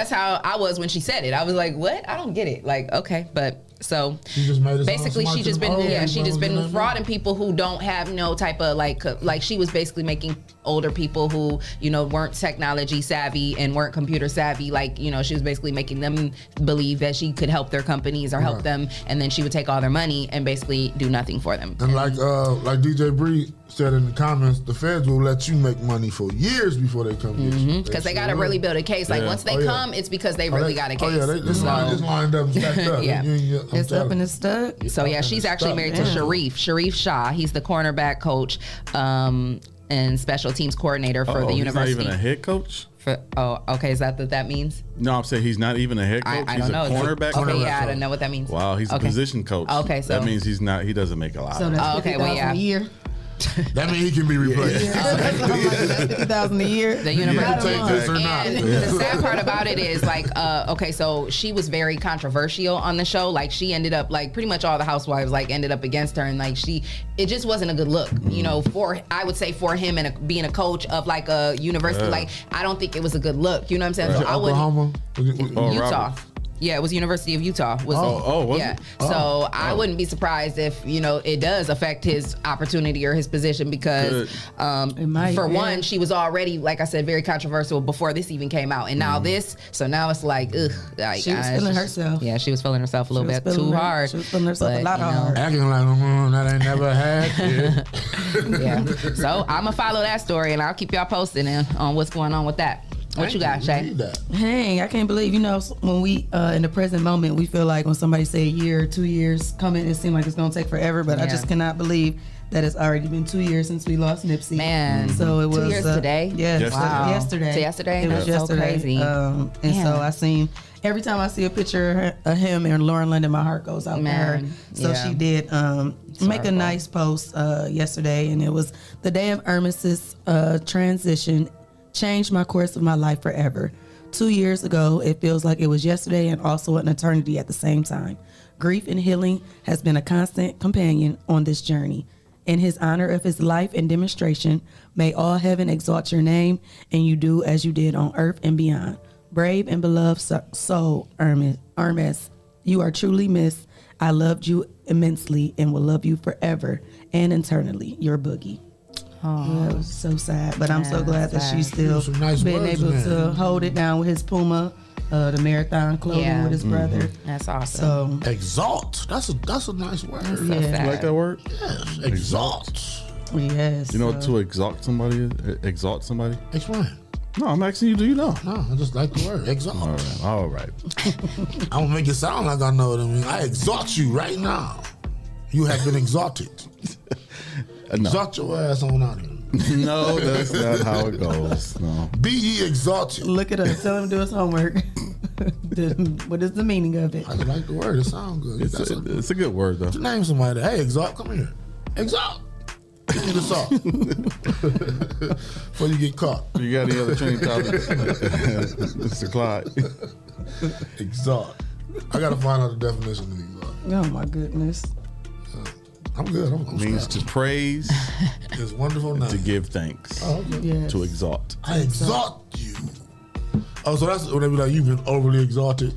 how I was when she said it. I was like, what? I don't get it. Like, okay, but So basically, she just been frauding people who don't have no type of like she was basically making older people who weren't technology savvy and weren't computer savvy. Like she was basically making them believe that she could help their companies or help them, and then she would take all their money and basically do nothing for them. And like DJ Bree said in the comments, the feds will let you make money for years before they come get you. Because they got to really build a case. Like once they come, it's because they really got a case. This lined up and stacked up. It's up and it's stuck. So she's actually married to Sharif Shae. He's the cornerback coach and special teams coordinator for the university. He's not even a head coach? Okay. Is that what that means? No, I'm saying he's not even a head coach. I don't know. Cornerback coach. Okay, I don't know what that means. Wow, he's a position coach. Okay, so that means he doesn't make a lot. So that's $50,000 a year. That means he can be replaced. That's $50,000 a year. The university. Take this or not. And the sad part about it is so she was very controversial on the show. Like she ended up pretty much all the housewives ended up against her, and it just wasn't a good look. I would say for him and being a coach of a university, I don't think it was a good look. You know what I'm saying? So Oklahoma? Utah. Yeah, it was University of Utah. So I wouldn't be surprised if it does affect his opportunity or his position because one, she was already, like I said, very controversial before this even came out, and now this. So now it's she was feeling herself. Yeah, she was feeling herself a little bit too hard. She was feeling herself a lot hard. Acting like that ain't never had. Yeah. So I'm gonna follow that story, and I'll keep y'all posted on what's going on with that. What you got, Shae? Hey, I can't believe, when we, in the present moment, we feel like when somebody say a year or 2 years coming, it seems like it's going to take forever, but I just cannot believe that it's already been 2 years since we lost Nipsey. Man. So it was 2 years today? Yes. Wow. Yesterday. So yesterday? It was yesterday. So crazy. So every time I see a picture of him and Lauren London, my heart goes out to her. So she did make a nice post yesterday, and it was the day of Ermis's transition changed my course of my life forever. 2 years ago, it feels like it was yesterday and also an eternity at the same time. Grief and healing has been a constant companion on this journey. In his honor of his life and demonstration, may all heaven exalt your name, and you do as you did on earth and beyond. Brave and beloved soul, Hermes, you are truly missed. I loved you immensely and will love you forever and eternally. Your Boogie. Oh, it was so sad, but I'm so glad that she's still been able to hold it down with his Puma, the marathon clothing with his brother. That's awesome. So exalt. That's a nice word. So you like that word? Yes. Exalt. Yes. You know what to exalt somebody is? Exalt somebody? Explain. No, I'm asking you, do you know? No, I just like the word. Exalt. All right. I don't make it sound like I know what I mean. I exalt you right now. You have been exalted. No. Exalt your ass on out here. No, that's not how it goes. No. Be ye exalted. Look at us. Tell him to do his homework. What is the meaning of it? I like the word. It sounds good. It's a good word, though. Name somebody. Hey, exalt, come here. Exalt. Give me the salt. Before you get caught. You got any other training topics? Mr. Clyde. Exalt. I got to find out the definition of exalt. Oh, my goodness. I'm good. I'm means to praise. It's wonderful name. To give thanks. Oh, okay. Yes. To exalt. I exalt you. Oh, so that's when they be like, you've been overly exalted.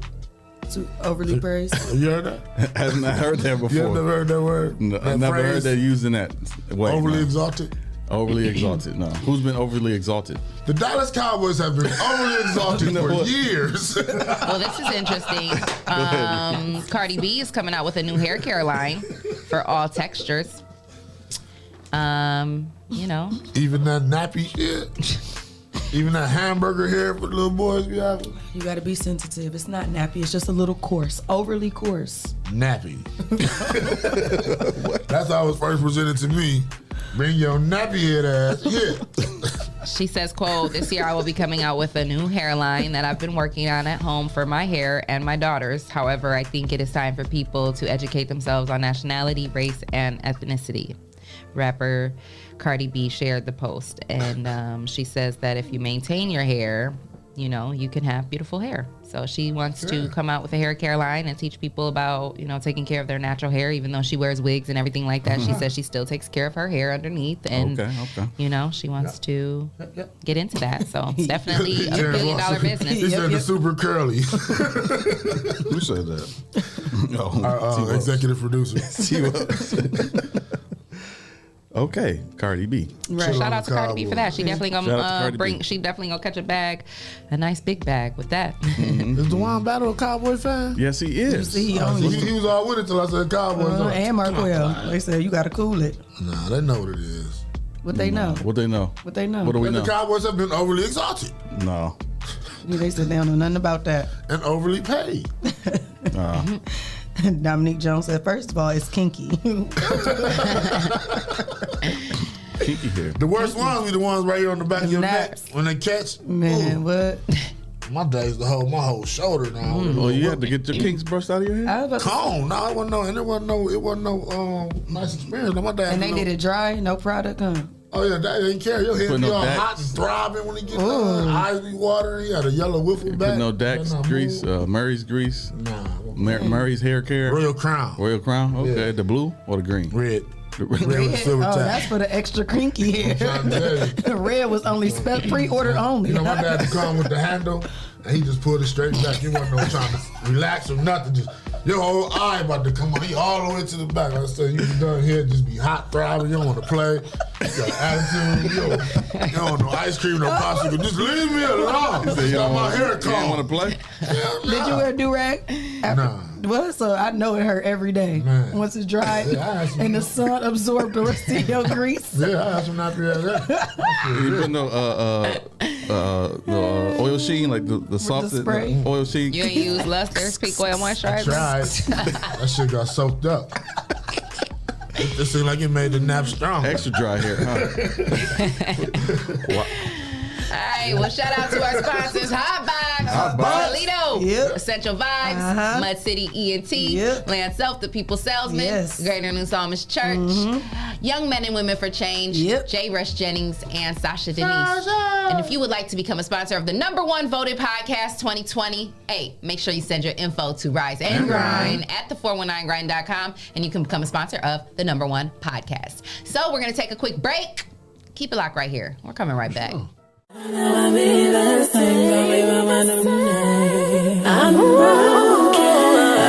To overly praised. You heard that? I have not heard that before. You never heard that word? No, I never heard that used in that way. Overly exalted? Overly exalted, no. Who's been overly exalted? The Dallas Cowboys have been overly exalted for years. Well, this is interesting. Cardi B is coming out with a new hair care line for all textures. Even that nappy shit. Even that hamburger hair for the little boys be having. You got to be sensitive. It's not nappy. It's just a little coarse. Overly coarse. Nappy. That's how it was first presented to me. Bring your nappy head ass here. She says, quote, this year I will be coming out with a new hairline that I've been working on at home for my hair and my daughters. However, I think it is time for people to educate themselves on nationality, race, and ethnicity. Rapper Cardi B shared the post, and she says that if you maintain your hair, you can have beautiful hair. So she wants to come out with a hair care line and teach people about, taking care of their natural hair, even though she wears wigs and everything like that. She says she still takes care of her hair underneath, and she wants to get into that. So it's definitely a $1 billion business. He said the super curly. Who said that? Our executive producer. Okay, Cardi B. Right. Shout out to Cardi B for that. She definitely gonna She definitely gonna catch a nice big bag with that. Is DeJuan Battle a Cowboy fan? Yes, he is. He was all with it till I said Cowboys. And Marquell. They said you gotta cool it. Nah, they know what it is. What they know? What they know? What they know? What do we know? The Cowboys have been overly exalted. No. They said they don't know nothing about that. And overly paid. Dominique Jones said, first of all, it's kinky. Kinky hair. The worst ones be the ones right here on the back of your neck when they catch. Man, what? My days to hold my whole shoulder now. Well, you had to get your kinks brushed out of your hair? Comb. No, it wasn't no nice experience. My dad. And they did it dry, no product, huh? Oh yeah, that didn't care. Your head be all hot and throbbing when he gets done. Eyes be watering. He had a yellow wiffle back. Put no Dax grease, Murray's grease. Nah. Murray's hair care. Royal Crown. Okay, yeah. The blue or the green? Red. Red with silver tap. That's for the extra kinky hair. The red was only pre-order only. You know, my dad would come with the handle and he just pulled it straight back. You wasn't no trying to relax or nothing. Just your whole eye about to come on. He all the way to the back. Like I said, you be done here, just be hot, throbbing. You don't want to play. You got attitude. You don't want no ice cream, no popsicle. Just leave me alone. He said, you don't my hair comb. want to play? Did you wear a do-rag? Nah. Well, so I know it hurt every day. Man. Once it's dry and the sun absorbed the rest of your grease. Yeah, I have some not to that. You put no oil sheen, like the soft oil sheen. You ain't use Luster's Peak Oil Moisturizer? I tried. That shit got soaked up. It seemed like it made the nap strong. Extra dry hair, huh? Wow. All right, well, shout out to our sponsors, Hotbox, Toledo, Essential Vibes, Mud City ENT, Land Self, The People Salesman, Greater New Psalmist Church, Young Men and Women for Change, J. Rush Jennings, and Sasha Denise. And if you would like to become a sponsor of the #1 voted podcast 2020, hey, make sure you send your info to Rise and Grind at the419grind.com, and you can become a sponsor of the #1 podcast. So we're going to take a quick break. Keep it locked right here. We're coming right back. I'll never be the same, I'll be by my new name. I'm broken.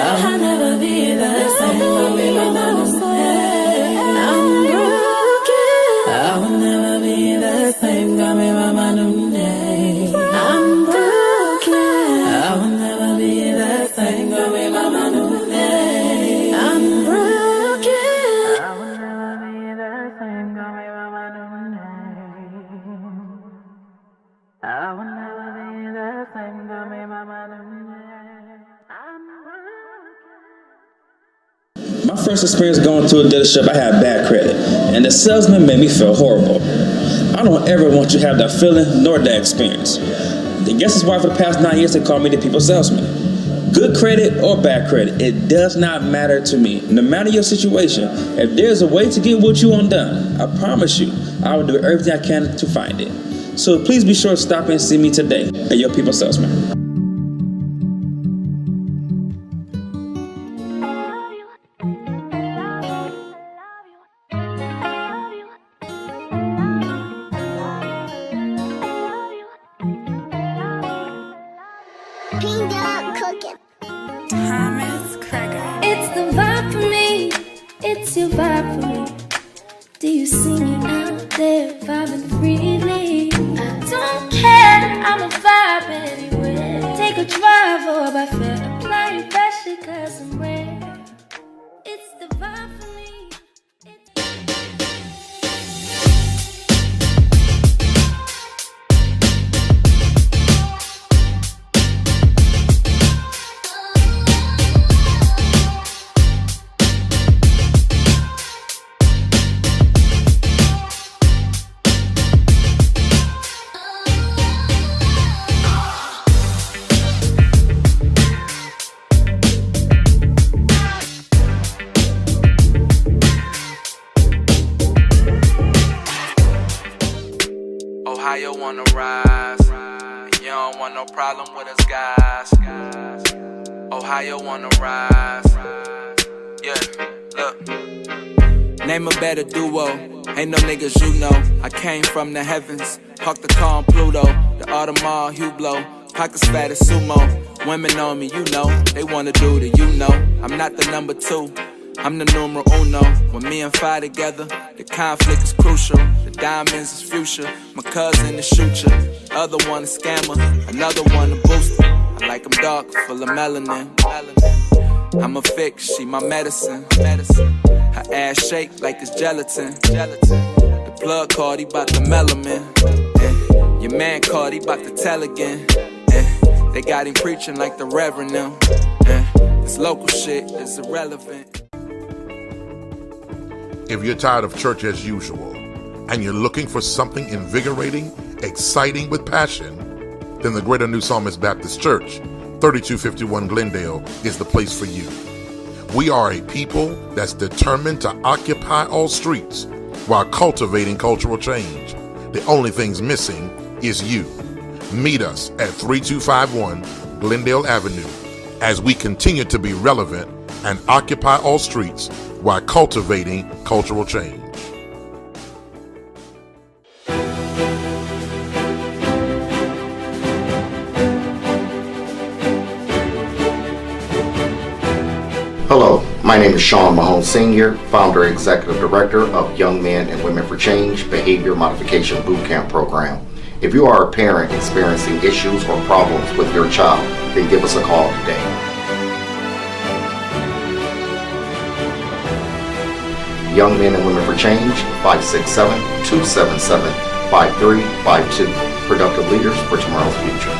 I'll never be the same, I'll be by my new name. I'm broken. I will never be the same, got me by my new name. I'm broken. I will never be the same, got me by my new name. I'm broken. I will never be the same, got me by my new name. I will never be the same, got me by my new name. My first experience going to a dealership, I had bad credit, and the salesman made me feel horrible. I don't ever want you to have that feeling nor that experience. I guess that's why for the past 9 years they call me the people salesman. Good credit or bad credit, it does not matter to me. No matter your situation, if there's a way to get what you want done, I promise you, I will do everything I can to find it. So please be sure to stop and see me today at Your People Salesman. It's the vibe for me, it's your vibe for me. Do you see me out there vibing freely? I don't care, I'm a vibe anywhere. Take a drive or by fair, apply your pressure cause I'm rare. It's the vibe for me. Ohio wanna rise, and you don't want no problem with us guys. Ohio wanna rise, yeah, look. Name a better duo, ain't no niggas you know. I came from the heavens, parked the car on Pluto. The Audemars Hublot, pockets fat as sumo. Women on me, you know, they wanna do the you know. I'm not the number 2, I'm the numero uno. When me and Fi together, the conflict is crucial. The diamonds is future, my cousin is shooter. Other one a scammer, another one a booster. I like them dark, full of melanin. I'm a fix, she my medicine. Her ass shake like it's gelatin. The plug called, he bout the melanin. Your man called, he bout to tell again. They got him preaching like the reverend now. This local shit is irrelevant. If you're tired of church as usual and you're looking for something invigorating, exciting with passion, then the Greater New Psalmist Baptist Church, 3251 Glendale, is the place for you. We are a people that's determined to occupy all streets while cultivating cultural change. The only thing's missing is you. Meet us at 3251 Glendale Avenue as we continue to be relevant and occupy all streets while cultivating cultural change. Hello, my name is Sean Mahone Sr., founder and executive director of Young Men and Women for Change Behavior Modification Bootcamp Program. If you are a parent experiencing issues or problems with your child, then give us a call today. Young Men and Women for Change, 567-277-5352. Productive leaders for tomorrow's future.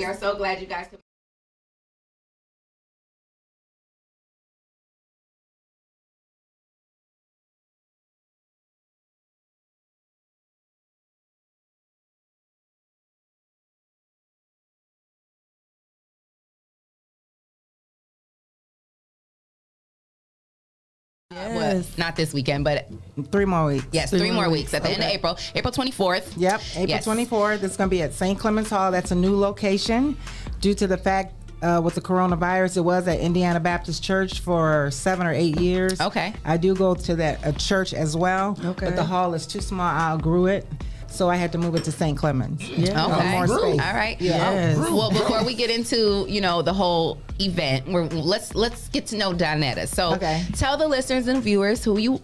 are so glad you guys could. Yes. Not this weekend, but 3 more weeks. Yes, 3 more weeks at the end of April. April 24th. Yep, April 24th. It's going to be at St. Clement's Hall. That's a new location due to the fact with the coronavirus, it was at Indiana Baptist Church for 7 or 8 years. Okay. I do go to that church as well. Okay. But the hall is too small. I outgrew it. So I had to move it to St. Clement's. Yeah. Okay. More space. All right. Yes. Well, before we get into the whole event, let's get to know Donnetta. So tell the listeners and viewers who you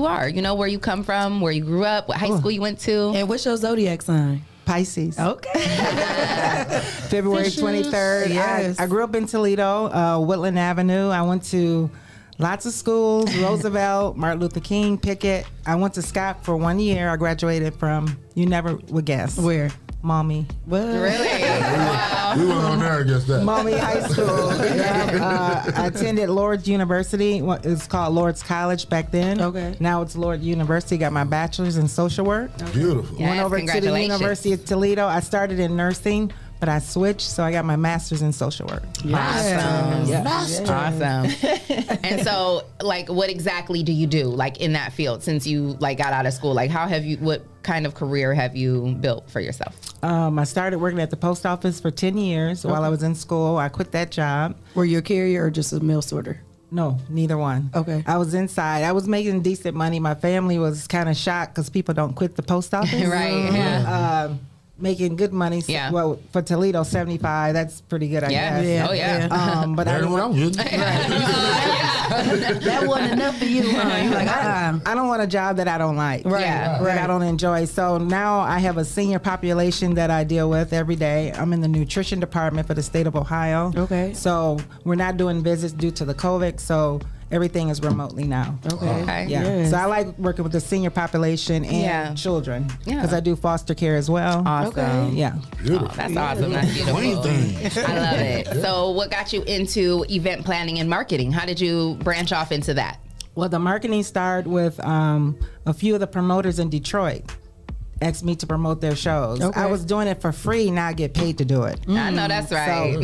are. Where you come from, where you grew up, what high school you went to, and what's your zodiac sign? Pisces. Okay. February 23rd. Yes. I grew up in Toledo, Woodland Avenue. I went to lots of schools, Roosevelt, Martin Luther King, Pickett. I went to Scott for 1 year. I graduated from, you never would guess. Where? Mommy. What? Really? Wow. We went on there against that. Mommy High School. I attended Lord's University. It's called Lord's College back then. Okay. Now it's Lord University. Got my bachelor's in social work. Beautiful. Yes, Went over to the University of Toledo. I started in nursing, but I switched, so I got my master's in social work. Awesome. Yeah. Awesome. And so, what exactly do you do, in that field, since you, got out of school? What kind of career have you built for yourself? I started working at the post office for 10 years while I was in school. I quit that job. Were you a carrier or just a mail sorter? No, neither one. Okay. I was inside. I was making decent money. My family was kind of shocked because people don't quit the post office. Right. Yeah. Making good money. Yeah. Well, for Toledo, 75. That's pretty good, I guess. Yeah. Oh, yeah. But I I'm good. That wasn't enough for you, huh? You're like, I don't want a job that I don't like. Right. Yeah. That I don't enjoy. So now I have a senior population that I deal with every day. I'm in the nutrition department for the state of Ohio. Okay. So we're not doing visits due to the COVID. So everything is remotely now. Okay. Yeah. Yes. So I like working with the senior population and children because I do foster care as well. Awesome. Okay. Yeah. Beautiful. Oh, that's awesome. That's beautiful. I love it. So what got you into event planning and marketing? How did you branch off into that? Well, the marketing started with a few of the promoters in Detroit asked me to promote their shows. Okay. I was doing it for free. Now I get paid to do it. I know that's right.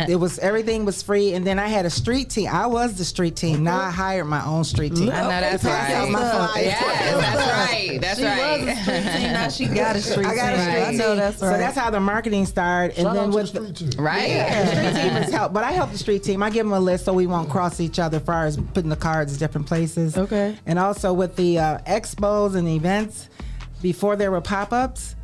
So everything was free, and then I had a street team. I was the street team. Now I hired my own street team. I know that's right. Yes, that's right. That's she right. was a street team. Now she got a street team. I got a street I know team. that's right. So that's how the marketing started. And Shout then out with to the street team. Right. the street team has helped, but I help the street team. I give them a list so we won't cross each other as far as putting the cards different places. Okay. And also with the expos and events, before there were pop-ups,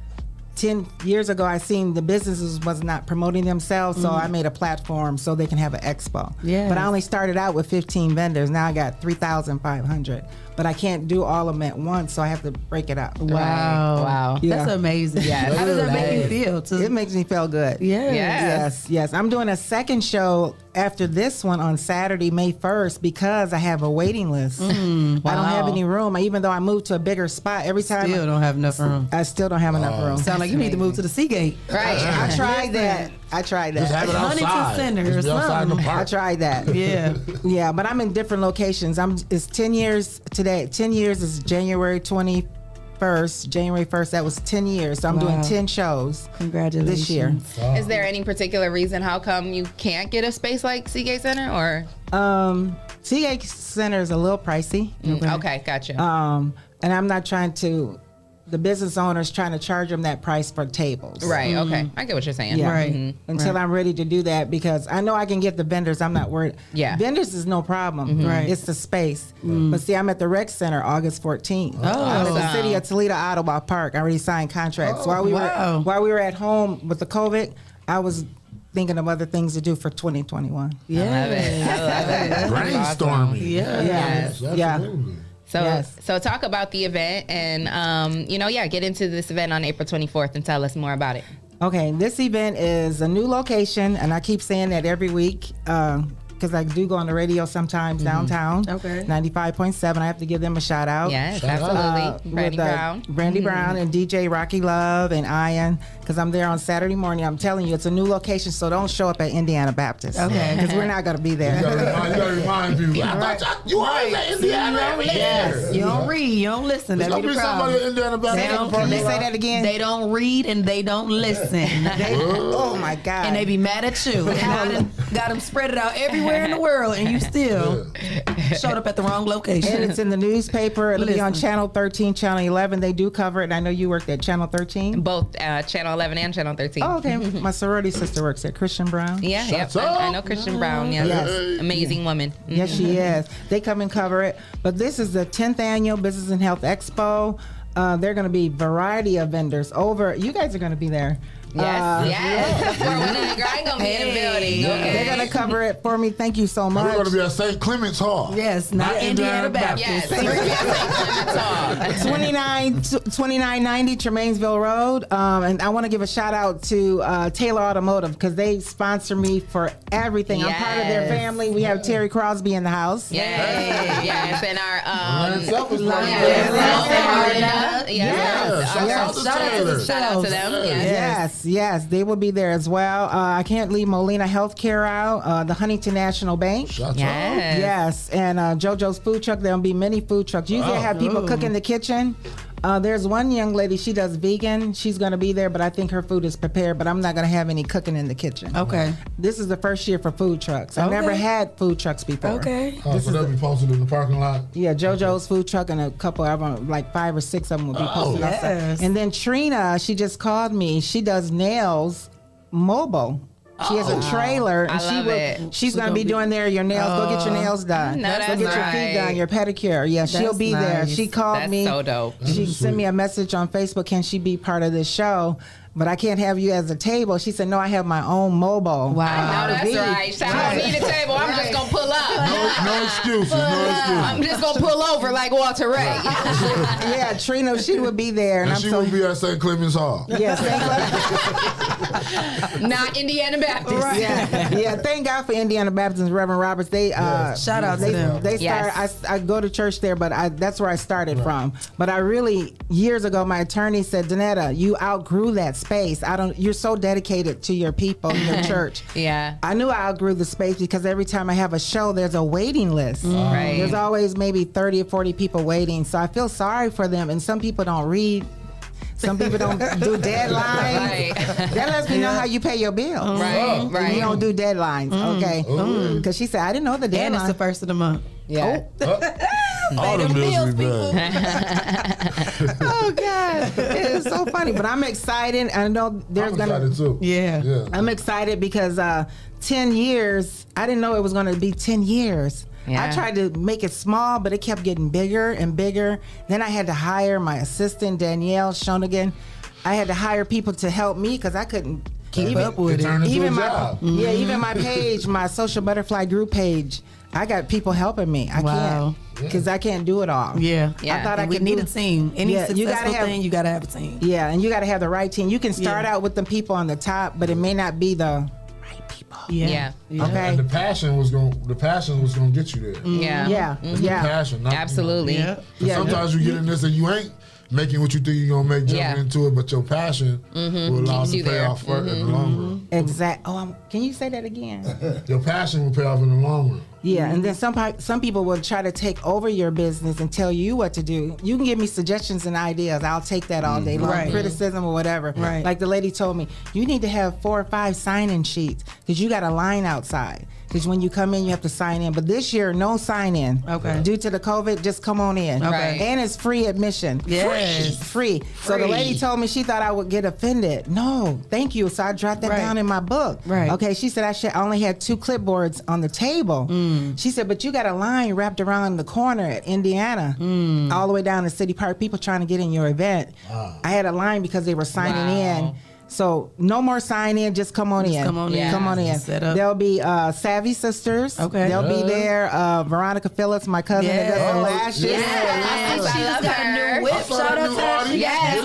10 years ago, I seen the businesses was not promoting themselves, so I made a platform so they can have an expo. Yes. But I only started out with 15 vendors. Now I got 3,500. But I can't do all of them at once, so I have to break it up. Wow. Wow. Yeah. That's amazing. Yes. How does that make you feel? It makes me feel good. Yeah. Yes. I'm doing a second show after this one on Saturday, May 1st, because I have a waiting list. I don't have any room. Even though I moved to a bigger spot, every time Still don't have enough room. I still don't have enough room. Sound like you need to move to the Seagate. Right. I tried that. Just have it Huntington outside. Center Just or be outside in the something. park. I tried that. Yeah. Yeah, but I'm in different locations. It's 10 years today. 10 years is January 21st. January 1st, that was 10 years. So I'm doing 10 shows. Congratulations. This year. Is there any particular reason how come you can't get a space like Seagate Center, or? Seagate Center is a little pricey. Okay, gotcha. And I'm not trying to. The business owner's trying to charge them that price for tables. Right. Okay. I get what you're saying. Yeah. Right. Until I'm ready to do that, because I know I can get the vendors. I'm not worried. Yeah. Vendors is no problem. Right. It's the space. But see, I'm at the rec center August 14th. I'm at the Awesome. city of Toledo Ottawa Park. I already signed contracts. wow. While we were at home with the COVID, I was thinking of other things to do for 2021. Yeah. I love it. Brainstorming. Yeah. Yes. Absolutely. So talk about the event and, get into this event on April 24th and tell us more about it. Okay, this event is a new location, and I keep saying that every week. because I do go on the radio sometimes downtown. Okay. 95.7. I have to give them a shout out. Yes, absolutely. Brandy Brown. Brandy Brown and DJ Rocky Love and Ian, because I'm there on Saturday morning. I'm telling you, it's a new location, so don't show up at Indiana Baptist. Okay. Because we're not going to be there. You gotta remind people. You are at Indiana. Yes. You don't read, you don't listen. There's That'd gonna be the problem. somebody in Indiana Baptist. Can you say that again? They don't read and they don't listen. Oh my God. And they be mad at you. And got them spread it out everywhere in the world, and you still showed up at the wrong location. And it's in the newspaper. It'll be on Channel 13, Channel 11. They do cover it. And I know you worked at Channel 13. Both Channel 11 and Channel 13. Oh, okay. My sorority sister works at Christian Brown. Yeah, yep. I know Christian Brown. Yeah. Yes. Amazing woman. Mm-hmm. Yes, she is. They come and cover it. But this is the 10th annual Business and Health Expo. There are going to be variety of vendors over. You guys are going to be there. Yes. The 419 Grind going to be in the building. Okay. They're going to cover it for me. Thank you so much. We're going to be at St. Clement's Hall. Yes, not Indiana Baptist. Yes, we're going to be at St. Clement's Hall. 2990 Tremainsville Road. And I want to give a shout out to Taylor Automotive because they sponsor me for everything. Yes. I'm part of their family. We have Terry Crosby in the house. Yes. And our shout out to them. Yes, they will be there as well. I can't leave Molina Healthcare out. The Huntington National Bank. Yes, and JoJo's Food Truck. There'll be many food trucks. Usually I have people cook in the kitchen. There's one young lady, she does vegan. She's going to be there, but I think her food is prepared, but I'm not going to have any cooking in the kitchen. Okay. This is the first year for food trucks. I've never had food trucks before. Okay. So they'll be posted in the parking lot? Yeah, JoJo's Food Truck and a couple of them, like 5 or 6 of them will be posted outside. And then Trina, she just called me. She does nails mobile. She has a trailer, and she's going to be doing your nails. Go get your nails done. Go get your feet done, your pedicure. Yeah, she'll be there. She called me. So dope. She sent me a message on Facebook. Can she be part of this show? But I can't have you as a table. She said, no, I have my own mobile. Wow. I know that's right. So I don't need a table. I'm just going to pull up. No excuses. I'm just going to pull over like Walter Ray. Yeah, Trina, she would be there. And she will be at St. Clement's Hall. Yes, not Indiana Baptist. Right. Yeah, thank God for Indiana Baptist and Reverend Roberts. They shout out to them. They started. I go to church there, but that's where I started from. But I really, years ago, my attorney said, Donnetta, you outgrew that space. You're so dedicated to your people, your church. Yeah. I knew I outgrew the space because every time I have a show, there's a waiting list. Right. There's always maybe 30 or 40 people waiting. So I feel sorry for them. And some people don't read. Some people don't do deadlines. Right. That lets me know how you pay your bills. Right. You don't do deadlines, okay? Because she said, I didn't know the deadline. And it's the first of the month. Yeah. All the bills be bad. Oh God, it's so funny. But I'm excited. I know there's I'm excited too. Yeah. I'm excited because 10 years. I didn't know it was going to be 10 years. Yeah. I tried to make it small, but it kept getting bigger and bigger. Then I had to hire my assistant Danielle Shonigan. I had to hire people to help me because I couldn't keep up with it. Even my page, my Social Butterfly group page. I got people helping me. I can't because I can't do it all. Yeah. I thought I could need a team. Any successful thing, you got to have a team. Yeah, and you got to have the right team. You can start out with the people on the top, but it may not be the right people. Yeah. Okay. And the passion was going to get you there. Yeah. It's the passion. Not, absolutely. Sometimes you get in this and you ain't making what you think you're going to make jumping into it, but your passion will allow us to pay off in the long run. Exactly. Can you say that again? Your passion will pay off in the long run. Yeah, and then some people will try to take over your business and tell you what to do. You can give me suggestions and ideas. I'll take that all day long, criticism or whatever. Right. Like the lady told me, you need to have 4 or 5 sign-in sheets because you got a line outside. Because when you come in, you have to sign in. But this year, no sign-in. Okay. Due to the COVID, just come on in. Okay. And it's free admission. Yes. Free. So the lady told me she thought I would get offended. No, thank you. So I jotted that down in my book. Right. Okay, she said I only had 2 clipboards on the table. She said, but you got a line wrapped around the corner at Indiana, all the way down to City Park, people trying to get in your event. I had a line because they were signing in. So no more sign in, just come on in. Come on in. Come on in. There'll be Savvy Sisters. Okay. They'll be there. Veronica Phillips, my cousin that does the lashes. She just got a new whip. Shout out to her. Yes,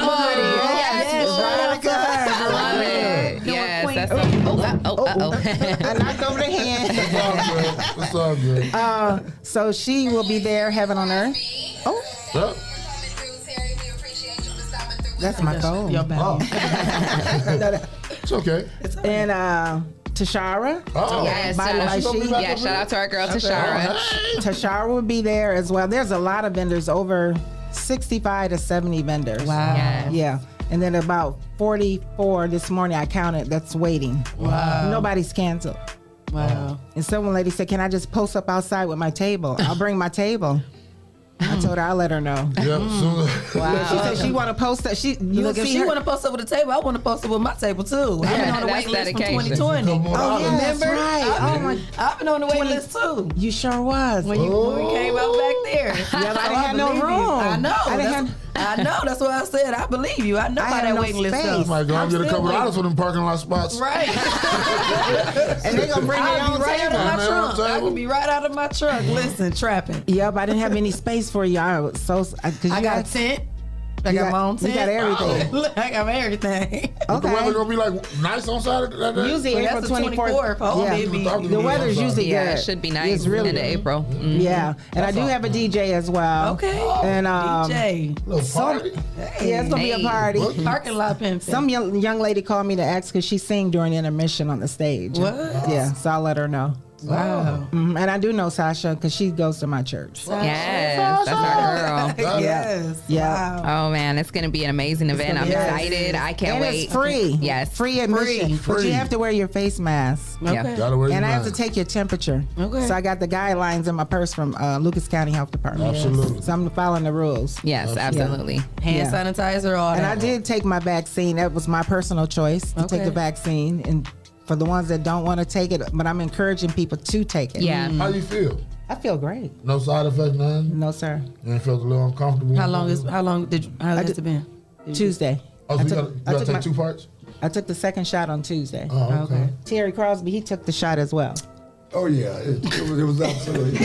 Veronica. I love it. Yes, that's I knocked over the hand. Sounds good. So she will be there, Heaven on Earth. Oh. Yep. That's my phone. It's okay. And Tashara. Yes, shout out to our girl Tashara. Tashara will be there as well. There's a lot of vendors, over 65 to 70 vendors. Wow. Yes. Yeah. And then about 44 this morning I counted that's waiting. Wow. Nobody's canceled. Wow. And some lady said, can I just post up outside with my table? I'll bring my table. I told her I'll let her know. Yep. Wow. She said she want to post that. If she want to post up with a table, I want to post up with my table too. I've been on the wait list from 2020. Oh, yeah, that's remember? right. Oh my! I've been on the wait list too. You sure was. When we came out back there. Yeah, I didn't have no room. I know. I know. That's what I said. I believe you. I know how that waiting list goes. Might go and get a couple dollars for them parking lot spots. Right. And they gonna bring their own table. I can be right out of my truck. Listen, trapping. Yep, I didn't have any space for you. I was so. I got a tent. I got my own tent. You got everything. I got everything. Okay. The weather gonna be like nice on Saturday. Usually April 24th. The weather's usually good. Yeah, it should be nice. It's really in April. Mm-hmm. Yeah, and I do have a DJ as well. Okay. And DJ. Little party. Yeah, it's gonna be a party. Parking lot pimping. Some young lady called me to ask because she sing during intermission on the stage. What? Yeah, so I'll let her know. Wow. Mm-hmm. And I do know Sasha because she goes to my church. Yes, that's our girl. Yes. Yeah. Oh man, it's gonna be an amazing event. I'm excited. I can't wait. It's free. Yes. Free admission. Free. But you have to wear your face mask. Okay. Gotta wear your And I have to mask. take your temperature. Okay. So I got the guidelines in my purse from Lucas County Health Department. Absolutely. So I'm following the rules. Yes, absolutely. Hand sanitizer, all And that. I did take my vaccine. That was my personal choice to take the vaccine. And for the ones that don't want to take it, but I'm encouraging people to take it. Yeah. How you feel? I feel great. No side effects, none? No, sir. You ain't felt a little uncomfortable? How long has it been? Tuesday. Oh, so you gotta take 2 parts? I took the second shot on Tuesday. Oh, okay. Terry Crosby, he took the shot as well. Oh, yeah. It was absolutely.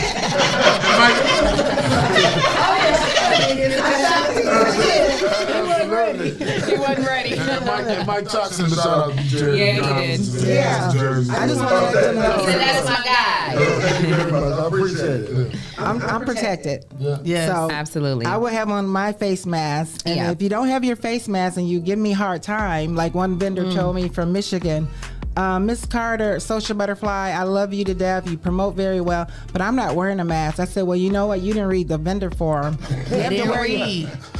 He wasn't ready. Mike Jackson, shout out to Jerry. Yeah, he did. Yeah. I just want to let them know. He said, that's my guy. Thank you very much. I appreciate it. I'm protected. Yes. So Absolutely. I will have on my face mask. And if you don't have your face mask and you give me a hard time, like one vendor told me from Michigan, Miss Carter, Social Butterfly, I love you to death. You promote very well, but I'm not wearing a mask. I said, well, you know what? You didn't read the vendor form.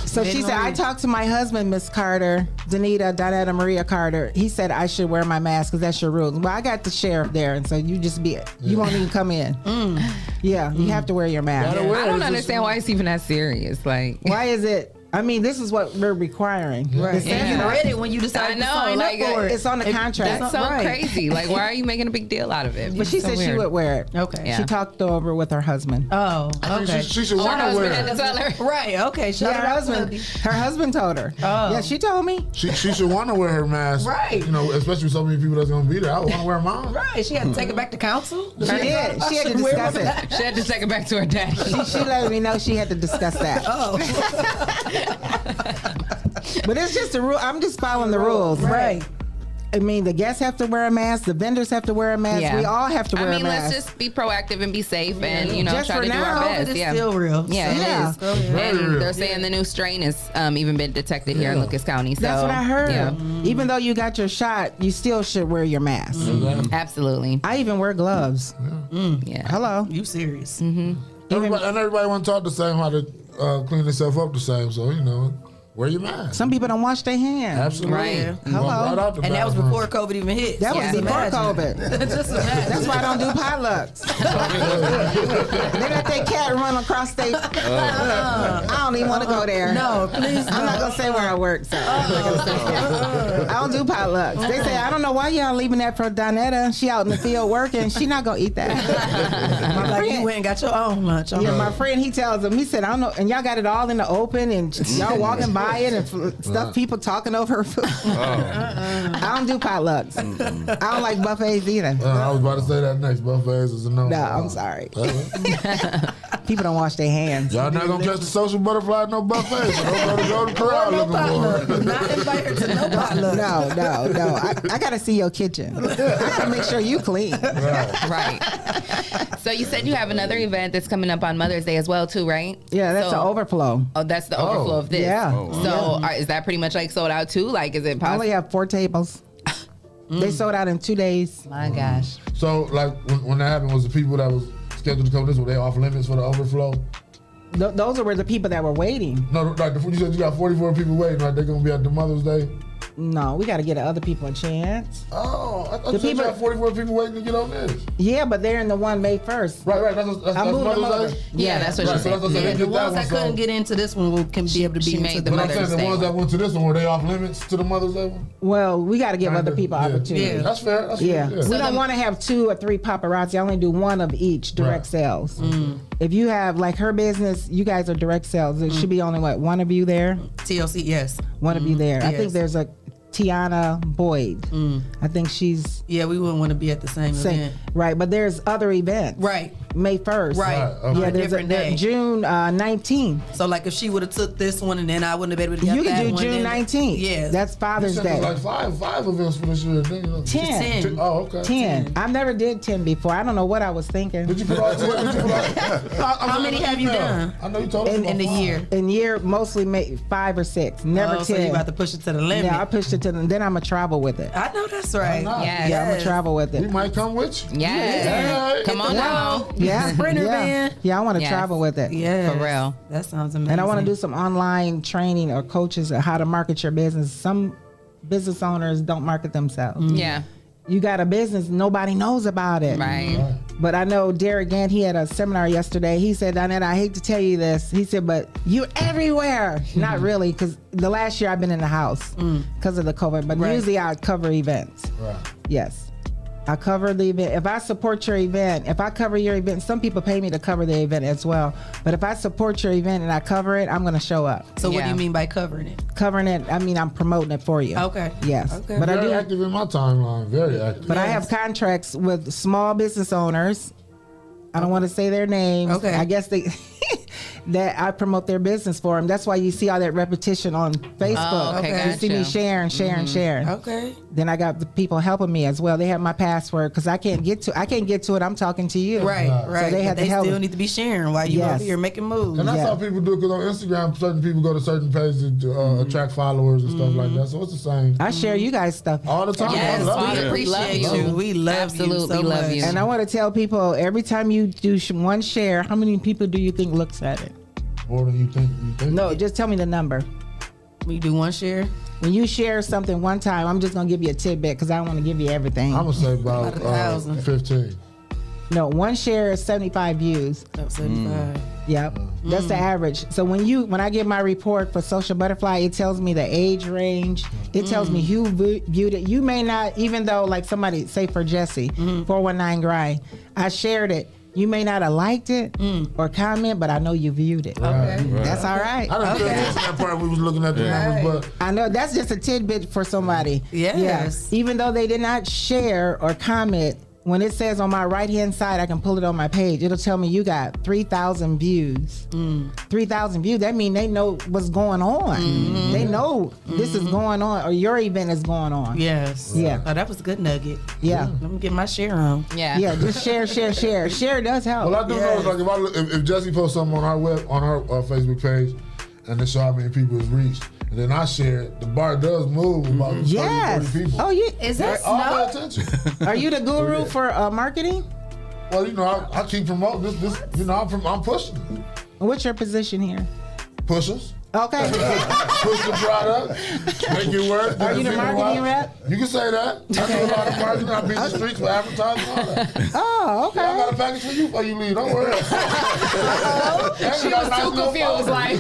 So she said, I talked to my husband, Miss Carter, Donnetta Maria Carter. He said I should wear my mask because that's your rules. Well, I got the sheriff there, and so you won't even come in. Yeah, you have to wear your mask. I don't understand why it's even that serious. Like, why is it? I mean, this is what we're requiring. Right. It says You read it when you decided to sign up for it. It's on the contract. That's so crazy. Like, why are you making a big deal out of it? But she said she would wear it. Okay. Yeah. She talked over with her husband. Oh, okay. She should want to wear it. Right, okay. Her husband told her. Oh. Yeah, she told me. She should want to wear her mask. Right. You know, especially with so many people that's going to be there. I want to wear mine. Right. She had to take it back to council. She did. She had to discuss it. She had to take it back to her daddy. She let me know she had to discuss that. Oh. But it's just a rule. I'm just following the rules. Right. I mean, the guests have to wear a mask. The vendors have to wear a mask. Yeah. We all have to wear a mask. Let's just be proactive and be safe and, Just try to do our best. It's still real. Yeah, Yeah. it is. And they're saying the new strain has even been detected here in Lucas County. So That's what I heard. Yeah. Even though you got your shot, you still should wear your mask. Absolutely. I even wear gloves. Yeah. Hello. You serious? Everybody want to talk the same, how to clean themselves up the same. So, wear your mask. Some people don't wash their hands. Absolutely. Right. Hello. And that was before COVID even hit. That was before COVID. Just imagine. That's why I don't do potlucks. They let their cat run across their. I don't even want to go there. No, please. I'm not gonna say where I work, so I don't do potlucks. They say I don't know why y'all leaving that for Donnetta. She out in the field working. She not gonna eat that. Like you went and got your own lunch. Yeah, my friend, he tells them. He said I don't know, and y'all got it all in the open, and y'all walking by. buy it and stuff. People talking over her food. I don't do potlucks. I don't like buffets either. I was about to say that next. Buffets is a no. No, I'm sorry. People don't wash their hands. Y'all not gonna catch the social butterfly at no buffet. So don't go to the crowd looking for it. Not invite her to no potluck. No. I gotta see your kitchen. I gotta make sure you clean. Right. So you said you have another event that's coming up on Mother's Day as well, too, right? Yeah, that's the overflow. Oh, that's the overflow of this. Yeah. So is that pretty much like sold out too? Like, is it possible? I only have 4 tables. They sold out in 2 days. My gosh. So, like, when that happened, was the people that was scheduled to come this, were they off limits for the overflow? Those were the people that were waiting. No, like you said, you got 44 people waiting. Like they're gonna be at the Mother's Day. No, we got to get other people a chance. Oh, I thought you had 44 people waiting to get on this. Yeah, but they're in the one May 1st. Right. That's Mother's Day. Yeah, that's what she said. The ones that couldn't get into this one can be able to be into the Mother's Day. The ones that went to this one, were they off limits to the Mother's Day one? Well, we got to give other people opportunity. Yeah, that's fair. We don't want to have 2 or 3 paparazzi. I only do 1 of each direct sales. If you have, like her business, you guys are direct sales. There should be only, 1 of you there? TLC, yes. 1 of you there. I think there's a Tiana Boyd. I think she's... Yeah, we wouldn't want to be at the same event. Right, but there's other events. Right. May 1st. Right. Okay. Yeah, there's different day. June 19th. So, like, if she would have took this one and then I wouldn't have been able to get that one. You could do June 19th. Yeah. That's Father's Day. Like five events for this year. 10. Oh, okay. 10. I've never did 10 before. I don't know what I was thinking. Did you put all 10? How many have you done? I know you told us in the year. In year, mostly 5 or 6. Never 10. So you about to push it to the limit. Yeah, I pushed it to the... Then I'm going to travel with it. I know that's right. Yes. Yeah, I'm going to travel with it. We might come with you. Yes. Yeah. Come on now. Yeah. Sprinter van. Yeah, I want to travel with it. Yeah. For real. That sounds amazing. And I want to do some online training or coaches on how to market your business. Some business owners don't market themselves. Yeah. You got a business, nobody knows about it. Right. But I know Derek Gant, he had a seminar yesterday. He said, Donnetta, I hate to tell you this. He said, but you're everywhere. Not really, because the last year I've been in the house because of the COVID. But usually I cover events. Right. Yes. I cover the event. If I support your event, if I cover your event, some people pay me to cover the event as well. But if I support your event and I cover it, I'm going to show up. So what do you mean by covering it? Covering it, I mean I'm promoting it for you. Okay. Yes. Okay. But Very I do active in my timeline. Very active. But I have contracts with small business owners. I don't want to say their names. Okay. I guess they that I promote their business for them. That's why you see all that repetition on Facebook. Oh, okay, You see me sharing. Okay. Then I got the people helping me as well. They have my password because I can't get to it. I'm talking to you. Right. So they have to help. Still need to be sharing while you over here making moves. And that's how people do it, because on Instagram, certain people go to certain pages to attract followers and stuff like that. So it's the same. I share you guys stuff all the time. Yes, we appreciate you. We love you so much. And I want to tell people, every time you do one share, how many people do you think looks at it? More than you think. No, just tell me the number. We do one share. When you share something one time, I'm just gonna give you a tidbit because I don't want to give you everything. I'm gonna say about 15. No, one share is 75 views. Oh, 75. Yep, that's the average. So when I get my report for Social Butterfly, it tells me the age range. It tells me who viewed it. You may not, even though like somebody say for Jesse, 419 Grind, I shared it. You may not have liked it or comment, but I know you viewed it. Right. That's all right. I don't feel that part. We was looking at the numbers, but I know that's just a tidbit for somebody. Yes. Yeah. Even though they did not share or comment, when it says on my right-hand side, I can pull it on my page. It'll tell me you got 3,000 views. 3,000 views. That means they know what's going on. They know this is going on, or your event is going on. Yes. Yeah. Oh, that was a good nugget. Yeah. Let me get my share on. Yeah. Yeah. Just share. Share does help. Well, I do know, like if Jesse posts something on our Facebook page, and it show how many people it's reached, and then I share it, the bar does move about 30, 40 people. Oh, yeah. Is that all snow? pay attention. Are you the guru for marketing? Well, you know, I keep promoting this. You know, I'm pushing. What's your position here? Pushers. Okay. Push the product, make it work. Are you the marketing rep? You can say that. I do a lot of marketing. I beat the streets for advertising and all that. Oh, okay. I got a package for you before you leave. Don't worry. She was too confused, like.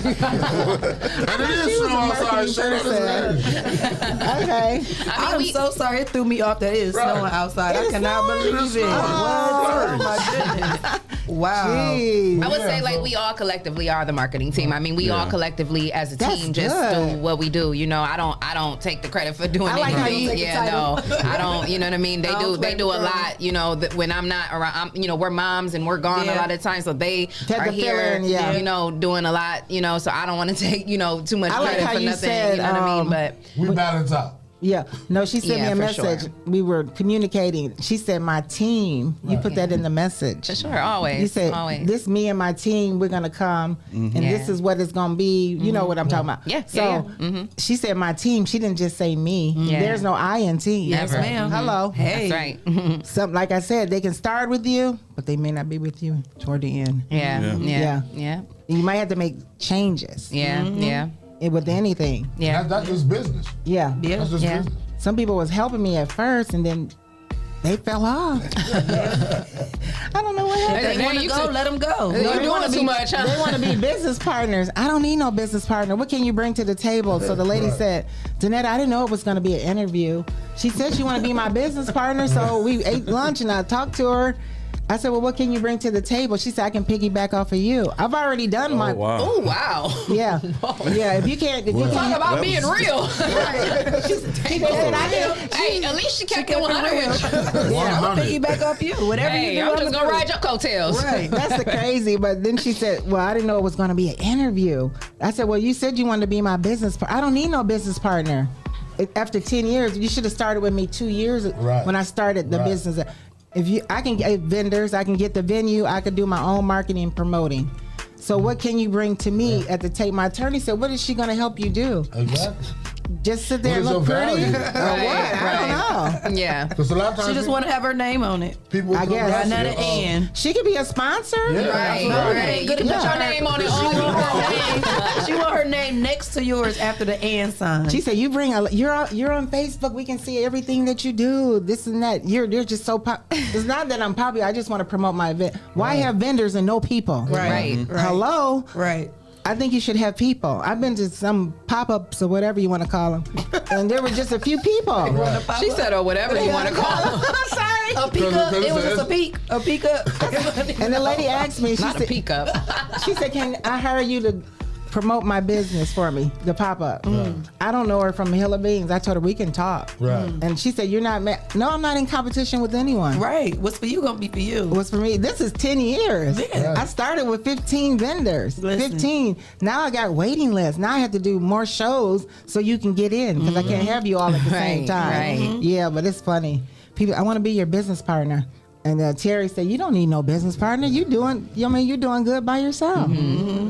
And it is snow outside. Shut up. Okay. I'm so sorry. It threw me off that it is snowing outside. I cannot believe it. What? Oh my goodness. Wow. I would say like we all collectively are the marketing team. I mean, we all collectively as a team just do what we do. You know, I don't take the credit for doing anything. I don't. You know what I mean? They do a lot. You know, when I'm not around, we're moms and we're gone a lot of times, so they are here. You know, doing a lot. You know, so I don't want to take too much credit for nothing. Said, you know what I mean? But we balance out. Yeah. No, she sent me a message. Sure. We were communicating. She said, my team, you put that in the message. For sure, always. You said, this me and my team, we're going to come, and this is what it's going to be. You know what I'm talking about. Yeah. So she said, my team. She didn't just say me. There's no I in team. Yes, ma'am. Hello. Hey. That's right. Something like I said, they can start with you, but they may not be with you toward the end. Yeah. You might have to make changes. Yeah. With anything. Yeah. That's just business. Yeah. That's just business. Some people was helping me at first, and then they fell off. I don't know what happened. They want to go, let them go. You're doing too much, huh? They want to be business partners. I don't need no business partner. What can you bring to the table? So the lady said, Donnetta, I didn't know it was going to be an interview. She said she wanted to be my business partner, so we ate lunch, and I talked to her. I said, well, what can you bring to the table? She said, I can piggyback off of you. I've already done my... Wow. Oh, wow. Yeah. Yeah, if you can't... Talk about being real. She said, hey, at least she kept it 100 with you. Yeah, I'll piggyback off you. Whatever you do, I'm just going to ride your coattails. Right. That's the crazy. But then she said, well, I didn't know it was going to be an interview. I said, well, you said you wanted to be my business partner. I don't need no business partner. After 10 years, you should have started with me 2 years when I started the business. I can get vendors, I can get the venue, I could do my own marketing and promoting. So what can you bring to me at the tape? My attorney said, what is she going to help you do? Exactly. Just sit there and look pretty? Or what? I don't know. Yeah. Because a lot of times she just want to have her name on it. People I guess. Not an N. She could be a sponsor. Right. You can put your name on it. She want her name next to yours after the N sign. She said, you're on Facebook. We can see everything that you do. This and that. You're just so it's not that I'm popular. I just want to promote my event. Why have vendors and no people? Right. Hello. Right. I think you should have people. I've been to some pop-ups or whatever you want to call them, and there were just a few people. She said, or whatever you want to call them. Sorry. A peek up. It was just a peek. A peek up. And the lady asked me, Not a peek up. She said, can I hire you to promote my business for me, the pop-up? I don't know her from a hill of beans. I told her we can talk. Right. And she said, you're not no, I'm not in competition with anyone. Right. What's for you gonna be for you. What's for me? This is 10 years. Yeah. I started with 15 vendors. Listen. 15. Now I got waiting lists. Now I have to do more shows so you can get in, because I can't have you all at the same time. Right. Yeah, but it's funny. People, I want to be your business partner. And Terry said, you don't need no business partner. You're doing good by yourself.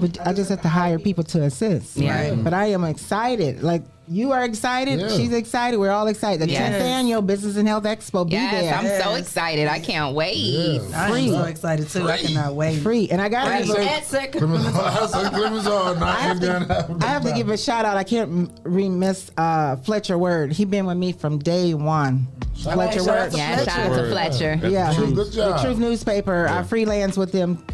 But I just have to hire people to assist. Yeah. But I am excited. Like, you are excited. Yeah. She's excited. We're all excited. The 10th annual Business and Health Expo. Be there. Yes, I'm so excited. I can't wait. I'm so excited too. I cannot wait. Free. And I got to give I have to give a shout out. I can't remiss Fletcher Word. He been with me from day one. Fletcher Word. Yeah, shout out to Fletcher. Yeah, Good job. the Truth newspaper. I freelance with them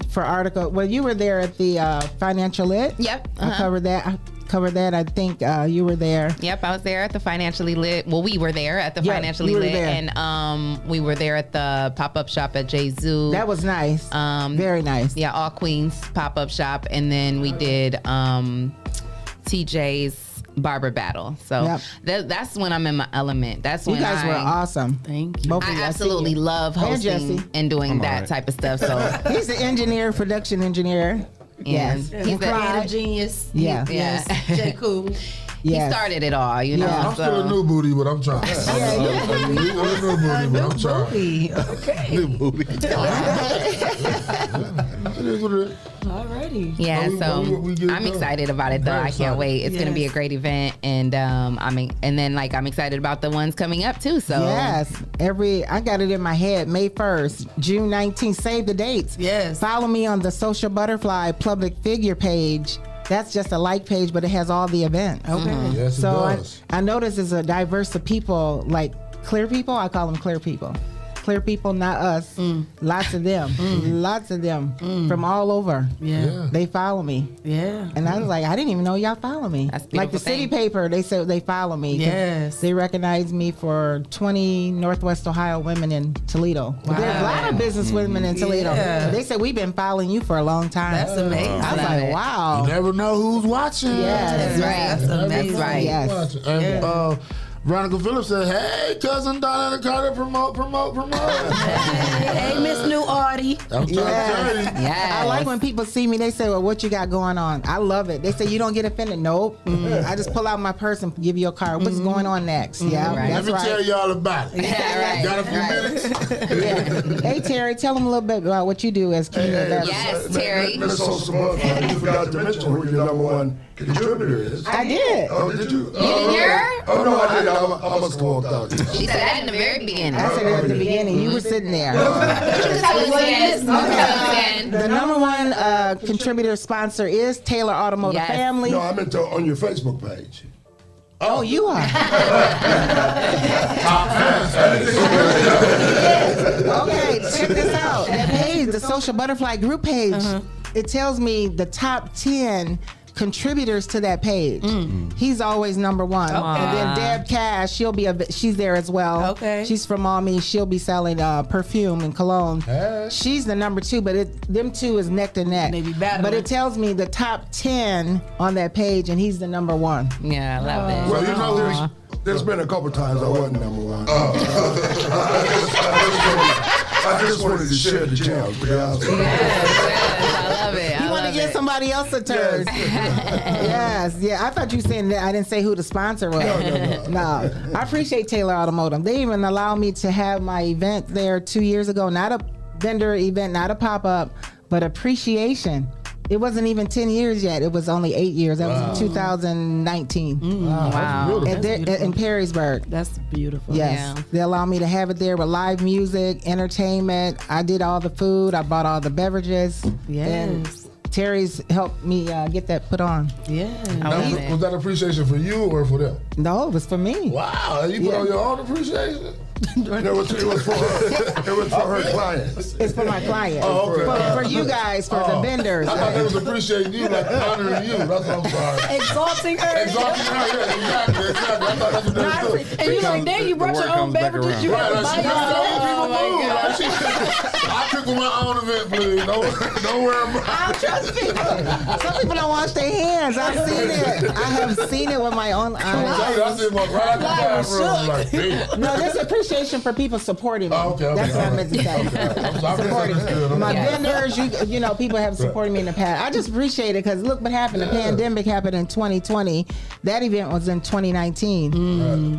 for article. Well, you were there at the Financial Lit. Yep. I covered that. I think you were there. Yep, I was there at the Financially Lit. Well, we were there at the Financially Lit, and we were there at the pop-up shop at J Zoo. That was nice. Very nice. Yeah, All Queens pop-up shop, and then we did TJ's barber battle. So that's when I'm in my element. That's when you guys were awesome. Thank you. Both I absolutely love hosting and doing that type of stuff. So he's the engineer, production engineer. Yes, he's the creative genius. Yeah, yes. J. Cool. He started it all, you know. I'm still a new booty, but I'm trying. I'm a new booty, but I'm trying. Okay. New booty. Alrighty. Yeah, I'm excited about it though. I can't wait. It's gonna be a great event, and I'm excited about the ones coming up too. So yes, I got it in my head. May 1st, June 19th. Save the dates. Yes. Follow me on the Social Butterfly public figure page. That's just a like page, but it has all the events. Okay. Yes, it does. I notice it's a diverse of people, like clear people. I call them clear people. clear people, not us. Lots of them. Lots of them from all over. Yeah. They follow me. Yeah. And I was like, I didn't even know y'all follow me. Like the city paper, they said they follow me. Yes. They recognize me for 20 Northwest Ohio women in Toledo. Wow. There's a lot of business women in Toledo. Yeah. They said we've been following you for a long time. That's amazing. I was like, wow. You never know who's watching. Yes. That's amazing. Right. Yes. And Veronica Phillips said, "Hey, cousin Donnetta Carter, promote." Hey, Miss New Audie. I'm trying to tell you. I like when people see me, they say, well, what you got going on? I love it. They say, you don't get offended. Nope. I just pull out my purse and give you a card. What's going on next? Yeah, Let me tell y'all about it. Got a few minutes? Hey, Terry, tell them a little bit about what you do as community ambassador. Yes, Terry. You forgot to mention who your number one contributor is. I did. Oh, did you? You didn't hear her? Oh, no, I did. I must have walked out. She said that in the very beginning. I said it at the beginning. You were sitting there. The number one contributor sponsor is Taylor Automotive Family. No, I meant on your Facebook page. Oh, you are. Okay, check this out. That page, the Social Butterfly Group page, it tells me the top 10 contributors to that page. He's always number one. And then Deb Cash, she's there as well. Okay. She's from Maumee. She'll be selling perfume and cologne. She's the number two, but them two is neck to neck. Maybe better. But it tells me the top 10 on that page, and he's the number one. Yeah, I love it. Well, you know, there's been a couple times I wasn't number one. I just wanted to share the gems. I love it. You want to give somebody else a turn? Yes. Yeah. I thought you saying that. I didn't say who the sponsor was. No. I appreciate Taylor Automotive. They even allowed me to have my event there 2 years ago. Not a vendor event, not a pop-up, but appreciation. It wasn't even 10 years yet. It was only 8 years. That was in 2019. Wow. In Perrysburg. That's beautiful. Yes. Yeah. They allowed me to have it there with live music, entertainment. I did all the food. I bought all the beverages. Yes. And Terry's helped me get that put on. Yeah. Was that appreciation for you or for them? No, it was for me. Wow. You put on your own appreciation? No, it was for her. It was for her clients. It's for my clients. Oh, okay. For you guys, for the vendors. I thought they was appreciating you, like honoring you. That's what I'm sorry. Exalting her. Exalting her, yeah, exactly. I thought that's what they was doing. And you like, dang, you brought your own beverages. You have to buy yourself. I cook with my own event, please. Don't worry about it. I trust people. Some people don't wash their hands. I've seen it. I have seen it with my own eyes. I see my right bathroom. Like, damn. No, there's appreciation for people supporting me. Okay. That's what I meant to say. Supporting my vendors, you know, people have supported me in the past. I just appreciate it because look what happened. The pandemic happened in 2020. That event was in 2019.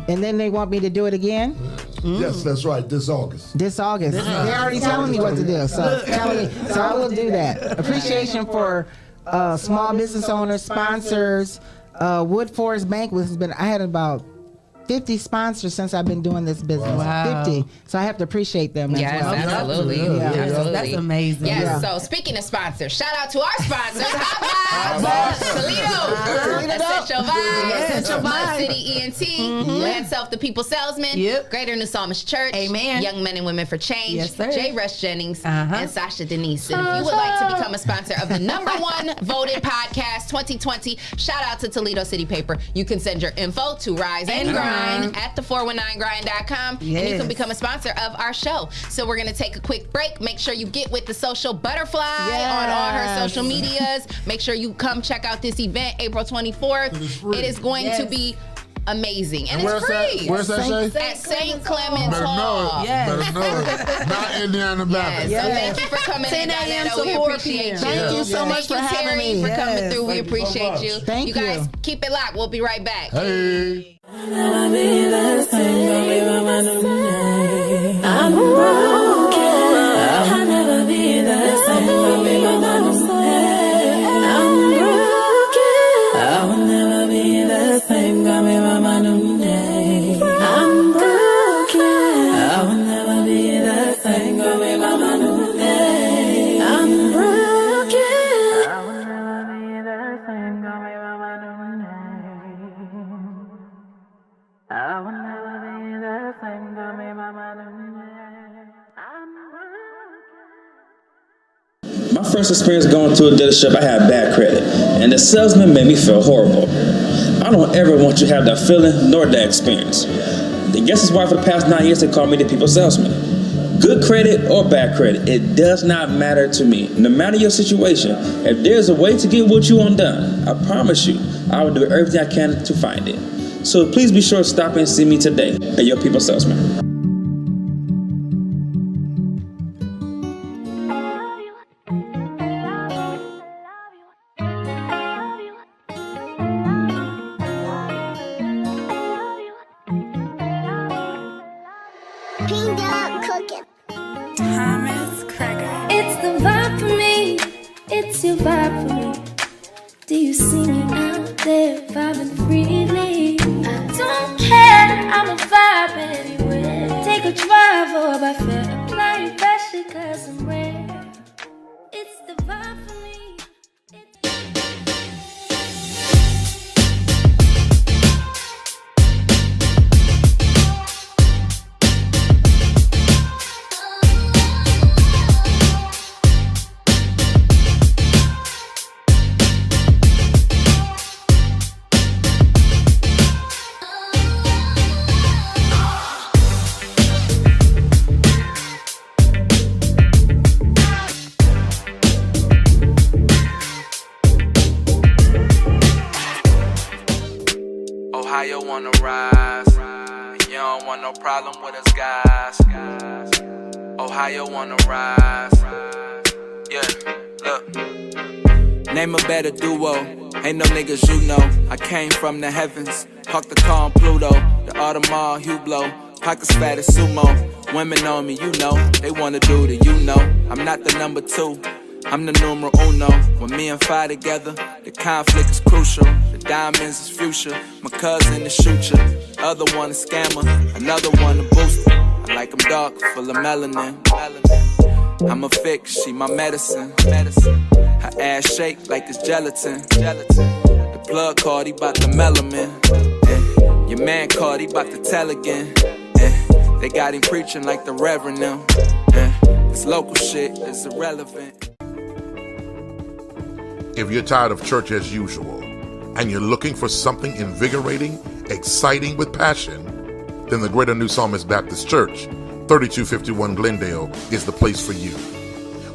And then they want me to do it again? Yes, that's right. This August. They're already telling me what to do. So I will do that. Appreciation for small business owners, sponsors. Wood Forest Bank I had about 50 sponsors since I've been doing this business. Wow. 50. So I have to appreciate them Yes, as well. absolutely. Absolutely. That's amazing. Yes, Yeah. so speaking of sponsors, shout out to our sponsors, Hot Vibes, Toledo, Essential Vibes, Essential Vibes, City ENT, Land Self, the People Salesman, Greater New Psalmist Church, Amen. Young Men and Women for Change, Yes, sir. J. Rush Jennings, and Sasha Denise. And if you would like to become a sponsor of the #1 voted podcast 2020, shout out to Toledo City Paper. You can send your info to Rise and Grind at the419grind.com, and you can become a sponsor of our show. So we're going to take a quick break. Make sure you get with the Social Butterfly on all her social medias. Make sure you come check out this event April 24th. It is going to be amazing, and it's free. Where's that, Shae? At St. Clement's Better know Hall. it. Better know it. Not Indiana Baptist. So thank you for coming 10 in, a.m. Donnetta. to We 4 appreciate you. Thank you so much for having Terry, me. for coming through. We Thank you so appreciate much. you. Thank you guys you. keep it locked. We'll be right back. Hey. Never be the same, gonna be my man tonight. I'm broken. I'll never be the same, gonna be my man tonight. I'm broken. I will never be the same, gonna be my man tonight. I'm broken. I will never be the same, gonna be my man tonight. I'm broken. I will never be the same, gonna be my man tonight. I will never be the same, gonna be my man. My first experience going to a dealership, I had bad credit, and the salesman made me feel horrible. I don't ever want you to have that feeling nor that experience. I guess that's why for the past 9 years they call me the people salesman. Good credit or bad credit, it does not matter to me. No matter your situation, if there's a way to get what you want done, I promise you, I will do everything I can to find it. So please be sure to stop and see me today at your people salesman. It's the vibe for me, it's your vibe for me. Do you see me out there vibing freely? I don't care, I'm a vibe anywhere. Take a drive or by fair, applying pressure cause I'm rare. It's the vibe for me. Ohio wanna rise. You don't want no problem with us guys. Ohio wanna rise. Yeah, look. Name a better duo. Ain't no niggas you know. I came from the heavens. Parked the car on Pluto. The Audemars Hublot. Pockets fat as sumo. Women on me, you know. They wanna do the you know. I'm not the number 2. I'm the numero uno. When me and Fi together, the conflict is crucial. The diamonds is future. My cousin is shooter. Other one a scammer. Another one a booster. I like them dark, full of melanin. I'm a fix, she my medicine. Her ass shake like it's gelatin. The plug card, he bout the melanin. Your man called, he bout to tell again. They got him preaching like the reverend now. This local shit is irrelevant. If you're tired of church as usual and you're looking for something invigorating, exciting with passion, then the Greater New Psalmist Baptist Church, 3251 Glendale, is the place for you.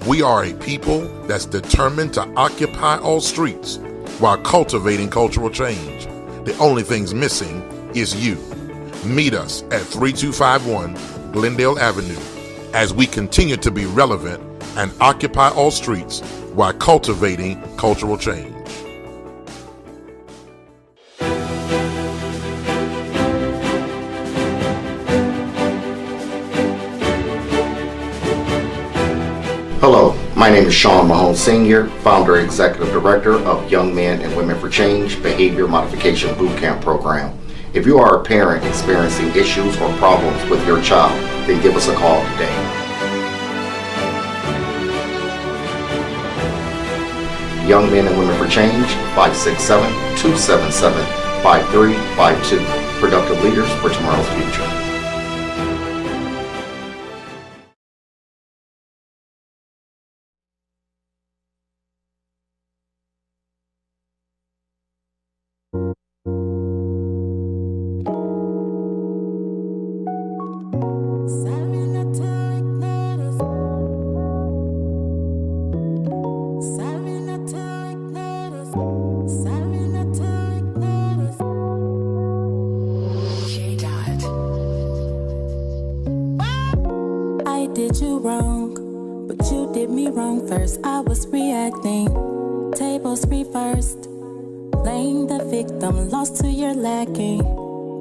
We are a people that's determined to occupy all streets while cultivating cultural change. The only thing's missing is you. Meet us at 3251 Glendale Avenue as we continue to be relevant and occupy all streets while cultivating cultural change. Hello, my name is Shae Mahone Sr., Founder and Executive Director of Young Men and Women for Change Behavior Modification Bootcamp Program. If you are a parent experiencing issues or problems with your child, then give us a call today. Young Men and Women for Change, 567-277-5352. Productive leaders for tomorrow's future. Did you wrong, but you did me wrong first. I was reacting, tables reversed, playing the victim, lost to your lacking.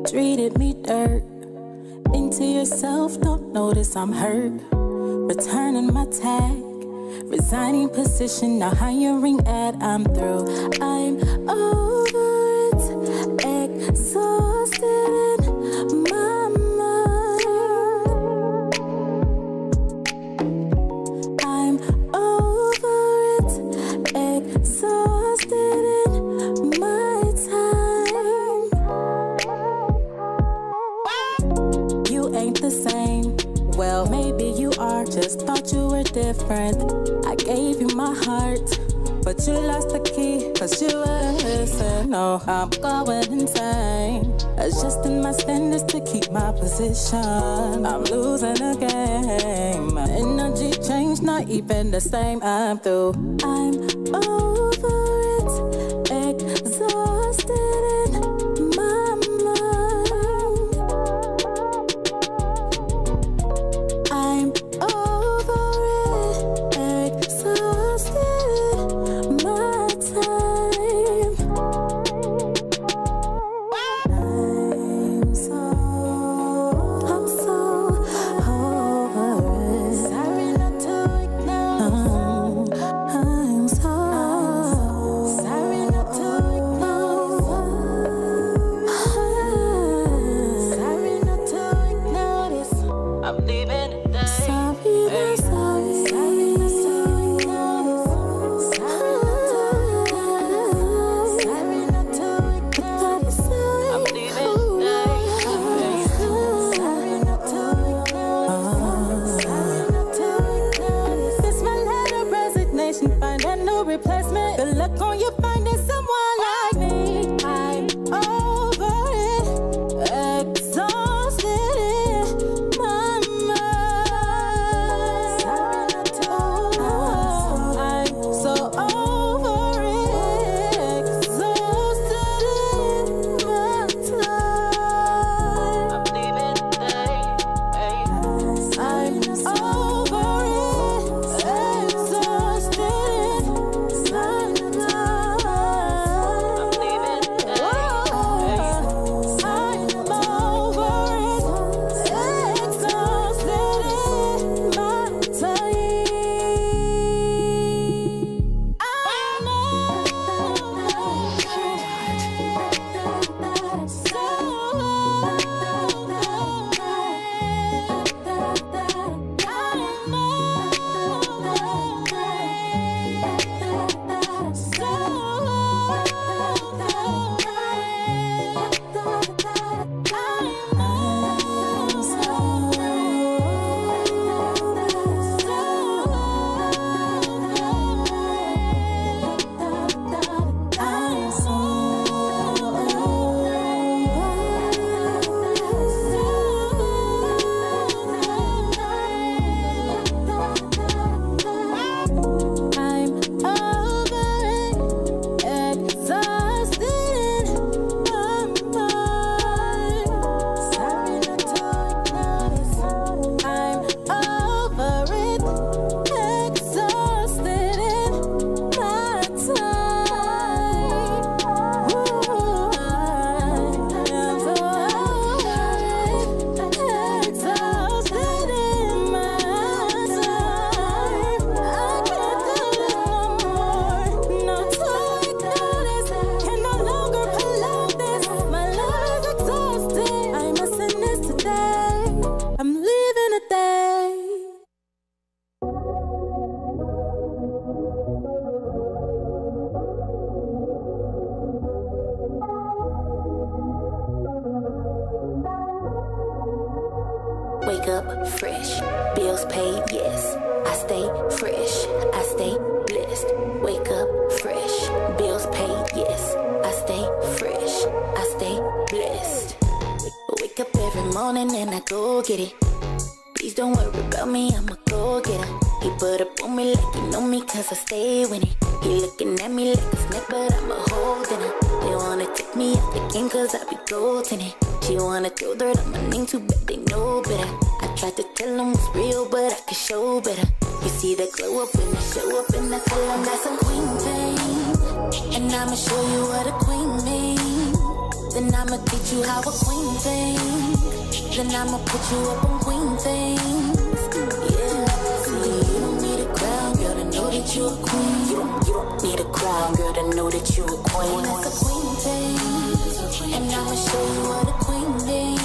Treated me dirt, into yourself, don't notice I'm hurt. Returning my tag, resigning position, now hiring ad, I'm through. I'm over it, exhausted in my mind. I'm over it, exhausted in my time. You ain't the same, well maybe you are. Just thought you were different. I gave you my heart, but you lost the key, cause you wouldn't listen. No, I'm going insane. Adjusting my standards to keep my position. I'm losing the game. My energy changed, not even the same. I'm through. I'm over it. Exhausted in my mind. I'm over it. Exhausted my time. I'm so over it. Sorry not to ignore. I'm so sorry not to ignore. Sorry not to ignore this. I'm leaving today. Sorry not sorry. Sorry not to ignore this. Sorry not to ignore this. I'm leaving today. Sorry not to ignore this. Sorry not to ignore this. This my letter of resignation. Find a new replacement. Good luck on you finding someone like me. I'm over it. Exhausted in my mind. Sorry not to. I'm so over it. Exhausted in my time. I'm leaving today. I'm over it. Exhausted in my time. I'm leaving today. I'm over it. Exhausted in my Wake up fresh, bills paid, yes. I stay fresh, I stay blessed. Wake up fresh, bills paid, yes. I stay fresh, I stay blessed. Wake up every morning and I go get it. Please don't worry about me, I'ma go get her. He put up on me like he know me cause I stay winning. He looking at me like a snake but I'm a holding her. They wanna take me out the game cause I be golden it. She wanna throw dirt on my name, too bad they know better. I tried to tell them what's real but I can show better. You see the glow up when I show up and I tell them that's a queen thing. And I'ma show you what a queen means. Then I'ma teach you how a queen thinks. Then I'ma put you up on queen things. Yeah, see, you don't need a crown, girl, to know that you a queen. You don't need a crown, girl, to know that you a queen. That's a queen thing. And I'ma show you what a queen means.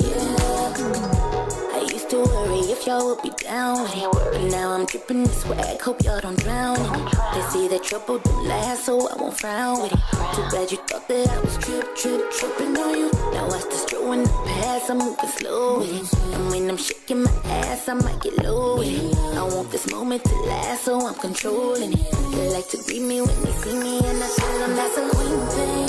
Yeah, I used to worry if y'all would be down with it, but now I'm dripping this swag, hope y'all don't drown in it. They say that trouble don't last, so I won't frown with it. Too bad you thought that I was tripping on you. Now I just throwing the past fast, I'm moving slow with it. And when I'm shaking my ass, I might get low with it. I want this moment to last, so I'm controlling it. They like to greet me when they see me, and I tell them that's a queen thing.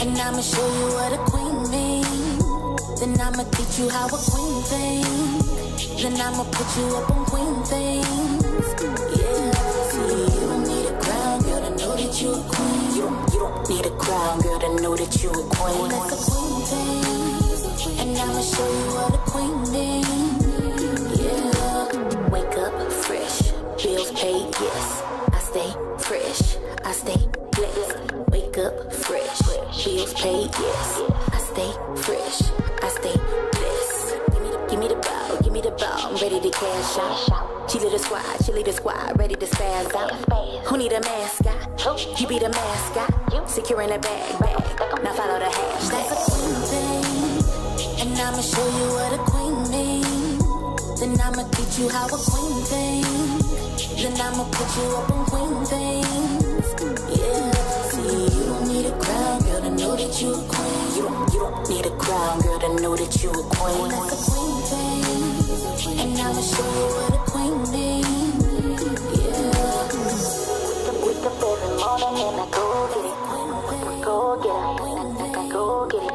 And I'ma show you what a queen means. Then I'ma teach you how a queen thinks. Then I'ma put you up on queen things. Yeah, see, you don't need a crown, girl, to know that you a queen. You don't need a crown, girl, to know that you a queen. That's a queen thing. And I'ma show you what a queen means. Yeah, wake up fresh, bills paid, yes. I stay fresh, I stay blessed. Wake up fresh, bills paid, yes. I stay fresh, I stay blessed. Give me the ball, give me the ball. I'm ready to cash out. She lead the squad, ready to spaz out. Who need a mascot? You be the mascot. Securing a bag. Now follow the hash. That's a queen thing. And I'ma show you what a queen means. Then I'ma teach you how a queen thinks. Then I'ma put you up on queen things. Yeah, see, you don't need a crown, girl, to know that you a queen. You don't need a crown, girl, to know that you a queen. That's a queen thing. And I'ma show you what a queen means. Yeah. Wake up every morning and I go get it. Go get it. I go get it.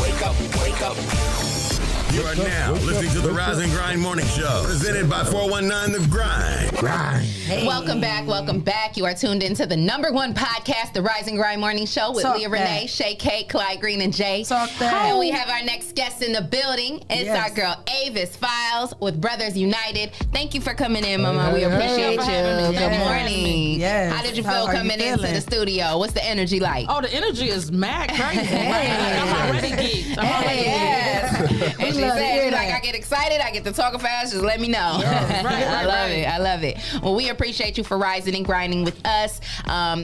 Wake up. You are now listening to the Rise and Grind Morning Show, presented by 419 The Grind. Hey. Welcome back. You are tuned into the #1 podcast, the Rise and Grind Morning Show with Leah, Renee, Shae, Kate, Clyde, Green, and Jay. And we have our next guest in the building. It's our girl Avis Files with Brothers United. Thank you for coming in, Mama. We appreciate you. Good morning. Yes. How did you feel coming into the studio? What's the energy like? Oh, the energy is mad crazy. I'm already geeked. And she said, like, I get excited, I get to talk fast, just let me know. I love it. Well, we appreciate you for rising and grinding with us.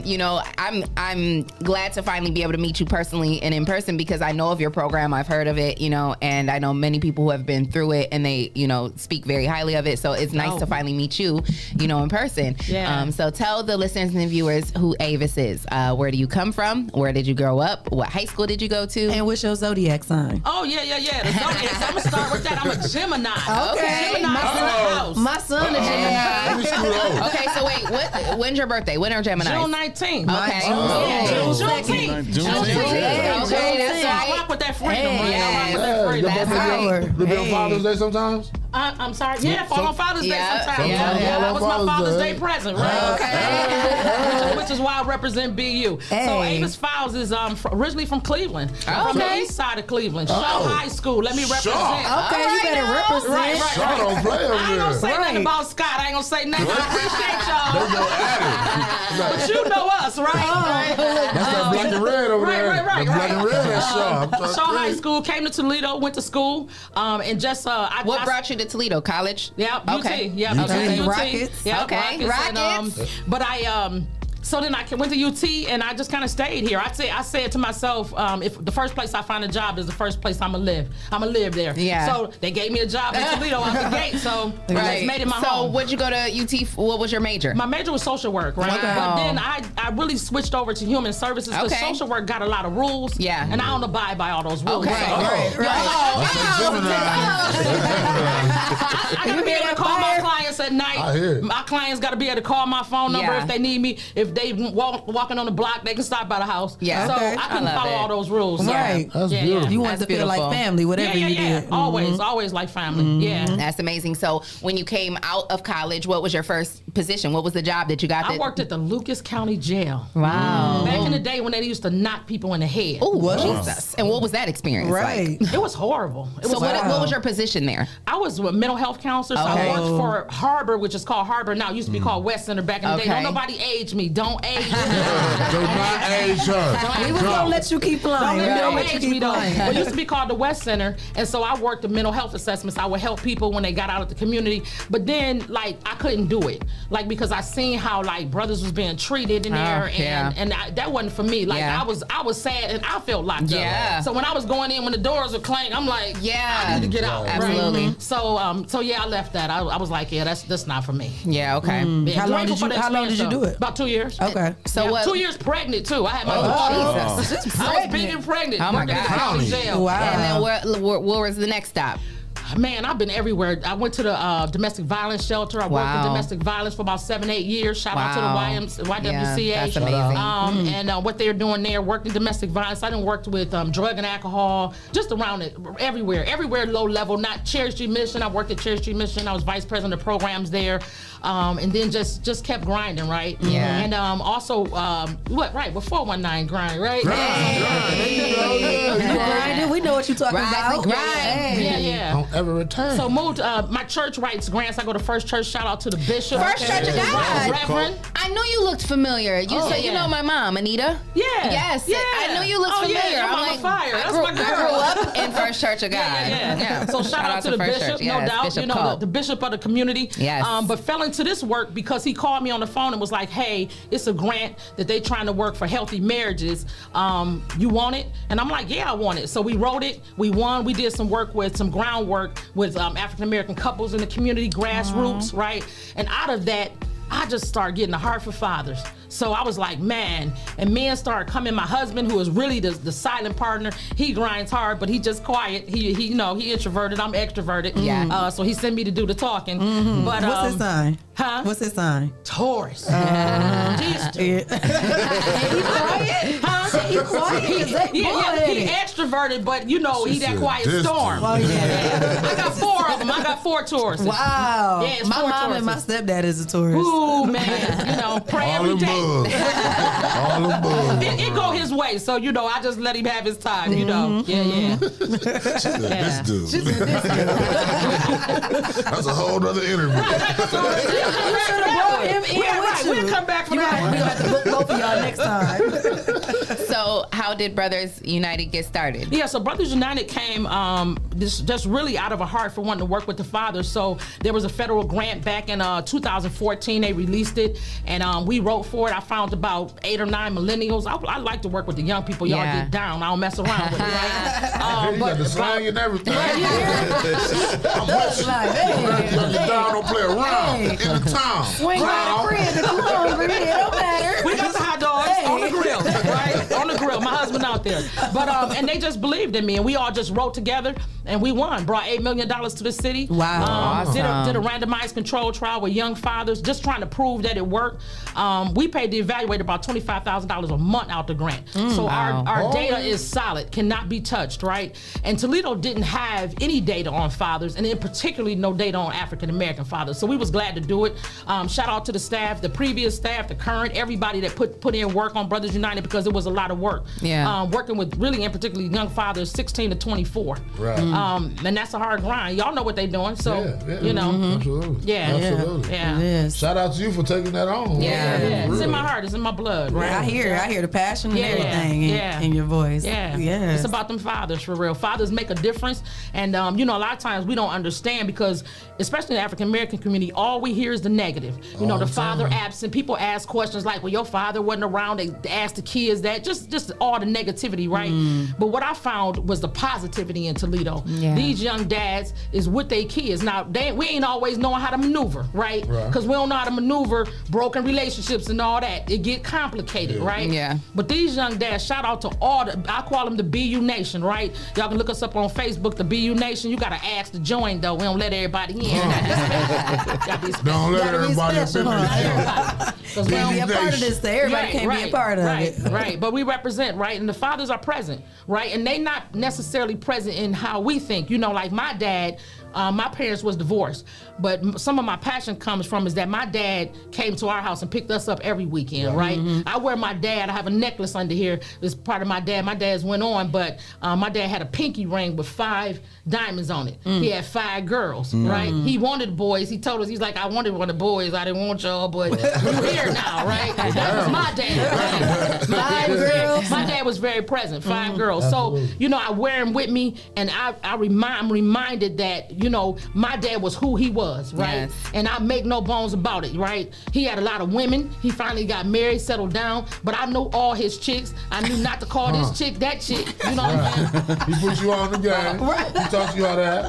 You know, I'm glad to finally be able to meet you personally and in person, because I know of your program, I've heard of it, you know, and I know many people who have been through it and they, you know, speak very highly of it. So it's nice to finally meet you, you know, in person. Yeah. So tell the listeners and viewers who Avis is. Where do you come from? Where did you grow up? What high school did you go to? And what's your zodiac sign? Oh, yeah. The zodiac. I'm going to start with that. I'm a Gemini. Okay. Gemini's in the house. My son is Gemini. Okay, so wait, when's your birthday? When are Gemini? June 19th. Okay. June 2nd. Okay, that's right. I rock with that freedom. That's right. They be on Father's Day sometimes? I'm sorry. Yeah, fall on Father's Day sometimes. Yeah. That was my Father's Day present, right? Okay. Which is why I represent BU. So Avis Files is originally from Cleveland. From the east side of Cleveland. Shaw High School. Let me represent. Okay, you better represent. Right. Shaw don't play over I ain't gonna say nothing about Scott. I ain't gonna say nothing. I appreciate y'all. They go at it. But you know us, right? That's that black and red over there. Right. Black and red at Shaw. Shaw High School, came to Toledo, went to school, and just what brought you to Toledo? College? Yeah, okay. UT. Yeah, okay. UT. Rockets. Yeah, okay. Rockets. But so then I went to UT and I just kind of stayed here. I said to myself, if the first place I find a job is the first place I'm gonna live, I'm gonna live there. Yeah. So they gave me a job in Toledo out the gate. So I just made it my home. So what'd you go to UT? What was your major? My major was social work, right? Okay. But then I really switched over to human services because social work got a lot of rules. Yeah. And I don't abide by all those rules. Okay. So, I gotta be able to call my clients at night. My clients gotta be able to call my phone number if they need me. If they walking on the block, they can stop by the house. Yeah. So I couldn't follow all those rules. Right. That's beautiful. You want to feel like family, whatever you did. Always like family. Yeah. That's amazing. So when you came out of college, what was your first position? What was the job that you got? I worked at the Lucas County Jail. Wow. Back in the day when they used to knock people in the head. Oh, Jesus. And what was that experience like? It was horrible. So what was your position there? I was a mental health counselor. So I worked for Harbor, which is called Harbor now. It used to be called West Center back in the day. Don't nobody age me. Don't age. Do not age her. We was gonna let you keep flying. Don't age me though. It used to be called the West Center, and so I worked the mental health assessments. I would help people when they got out of the community, but then like I couldn't do it, like because I seen how like brothers was being treated in there, and that wasn't for me. Like I was sad and I felt locked up. So when I was going in, when the doors were clanking, I'm like, I need to get out. Absolutely. Right? So yeah, I left that. I was like, yeah, that's not for me. Yeah. Okay. Yeah, How long did you do it? About 2 years. Okay. So what? 2 years pregnant too. I had my daughter. Jesus. I was big and pregnant. Oh my God. Jail. Wow. And then where was the next stop? Man, I've been everywhere. I went to the domestic violence shelter. I worked in domestic violence for about 7-8 years. Shout out to the YWCA. Yeah, that's amazing. And what they're doing there, worked in domestic violence. I done worked with drug and alcohol, just around it, everywhere low level, not Cherry Street Mission. I worked at Cherry Street Mission. I was vice president of programs there. And then just kept grinding, right? Yeah. And also, with 419 grind, right? We know what you're talking about. Yeah. Don't ever return. So moved my church rights grants. I go to First Church. Shout out to the bishop. First Church of God. Reverend. I knew you looked familiar. You said you know my mom, Anita. Yeah. Yes. Yeah. I knew you looked familiar. Yeah, I'm like, fire. That's my girl. I grew up in First Church of God. Yeah. So shout out to the bishop, no doubt. Bishop you know, the bishop of the community. Yes. But fell into this work because he called me on the phone and was like, hey, it's a grant that they trying to work for healthy marriages. You want it? And I'm like, yeah, I want it. So we wrote it. We won. We did some work with some groundwork with African-American couples in the community, grassroots, right? And out of that, I just started getting a heart for fathers. So I was like, man, and men started coming. My husband, who is really the silent partner, he grinds hard, but he just quiet. He introverted. I'm extroverted. Yeah. So he sent me to do the talking. But what's his sign? Huh? What's his sign? Taurus. He's quiet. Huh? He quiet. He extroverted, but he that quiet storm. Oh, yeah. I got 4 of them. I got 4 Tauruses. Wow. Yeah, it's my 4 mom Tauruses. and my stepdad is a Taurus. Ooh, man. Pray every day. All aboard. It go his way, so I just let him have his time. Yeah. This dude. That's a whole other interview. You should have brought him in with you. We'll come back for that. We have to book both of y'all next time. So how did Brothers United get started? Yeah, so Brothers United came just really out of a heart for wanting to work with the fathers. So there was a federal grant back in 2014. They released it, and we wrote for it. I found about 8 or 9 millennials. I like to work with the young people. Y'all get down. I don't mess around with it, right? You got the slang and everything. I'm down, don't play around. In the town. Swing right friend if you hungry. It don't matter. We got the hot dogs on the grill, right? On the grill. My husband out there. But and they just believed in me, and we all just wrote together, and we won. Brought $8 million to the city. Wow. Did a randomized control trial with young fathers, just trying to prove that it worked. We paid the evaluator about $25,000 a month out the grant. So our data is solid, cannot be touched, right? And Toledo didn't have any data on fathers, and in particularly no data on African American fathers. So we was glad to do it. Shout out to the staff, the previous staff, the current, everybody that put in work on Brothers United, because it was a lot of work. Yeah. Working with really, in particularly young fathers, 16 to 24. Right. And that's a hard grind. Y'all know what they doing, so Absolutely. Absolutely. Yeah. Shout out to you for taking that on. Yeah. It's in my heart. It's in my blood. Right. I hear the passion and everything in your voice. Yeah. It's about them fathers, for real. Fathers make a difference. And, a lot of times we don't understand, because, especially in the African American community, all we hear is the negative. The father absent. People ask questions like, well, your father wasn't around. They ask the kids that. Just all the negativity, right? But what I found was the positivity in Toledo. Yeah. These young dads is with their kids. Now, we ain't always knowing how to maneuver, right? Because we don't know how to maneuver broken relationships and all that. It get complicated, right? Yeah. But these young dads, shout out to all I call them the BU Nation, right? Y'all can look us up on Facebook, the BU Nation. You gotta ask to join, though. We don't let everybody in. Don't let everybody in. Because we don't be a part of this, so everybody can't be a part of it. Right. But we represent, right? And the fathers are present, right? And they not necessarily present in how we think. Like my dad, My parents was divorced, but some of my passion comes from is that my dad came to our house and picked us up every weekend, right? I wear my dad. I have a necklace under here. It's part of my dad. My dad's went on, but my dad had a pinky ring with 5 diamonds on it. He had 5 girls, right? He wanted boys. He told us, he's like, I wanted one of the boys. I didn't want y'all, but you're here now, right? That was my dad. Right? 5 girls. My dad was very present. 5 girls. So, you know, I wear him with me, and I'm reminded that, you know, my dad was who he was, right? Yes. And I make no bones about it, right? He had a lot of women. He finally got married, settled down, but I knew all his chicks. I knew not to call this chick that chick. You know what I'm saying? He put you on the game. He taught you how to act.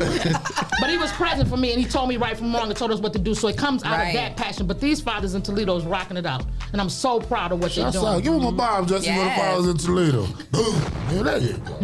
But he was present for me, and he told me right from wrong and told us what to do. So it comes out of that passion. But these fathers in Toledo is rocking it out, and I'm so proud of what they're doing. Give him a bomb, Jesse, for the fathers in Toledo. Boom. Yeah, there you go.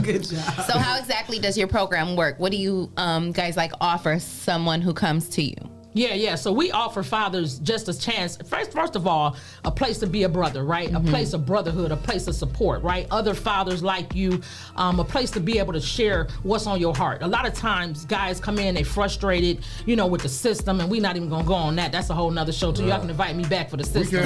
Good job. So how exactly does your program work? What do you guys like offer someone who comes to you? Yeah. So we offer fathers just a chance. First of all, a place to be a brother, right? A place of brotherhood, a place of support, right? Other fathers like you, a place to be able to share what's on your heart. A lot of times, guys come in, they frustrated, you know, with the system, and we're not even gonna go on that. That's a whole nother show too. Y'all can invite me back for the system.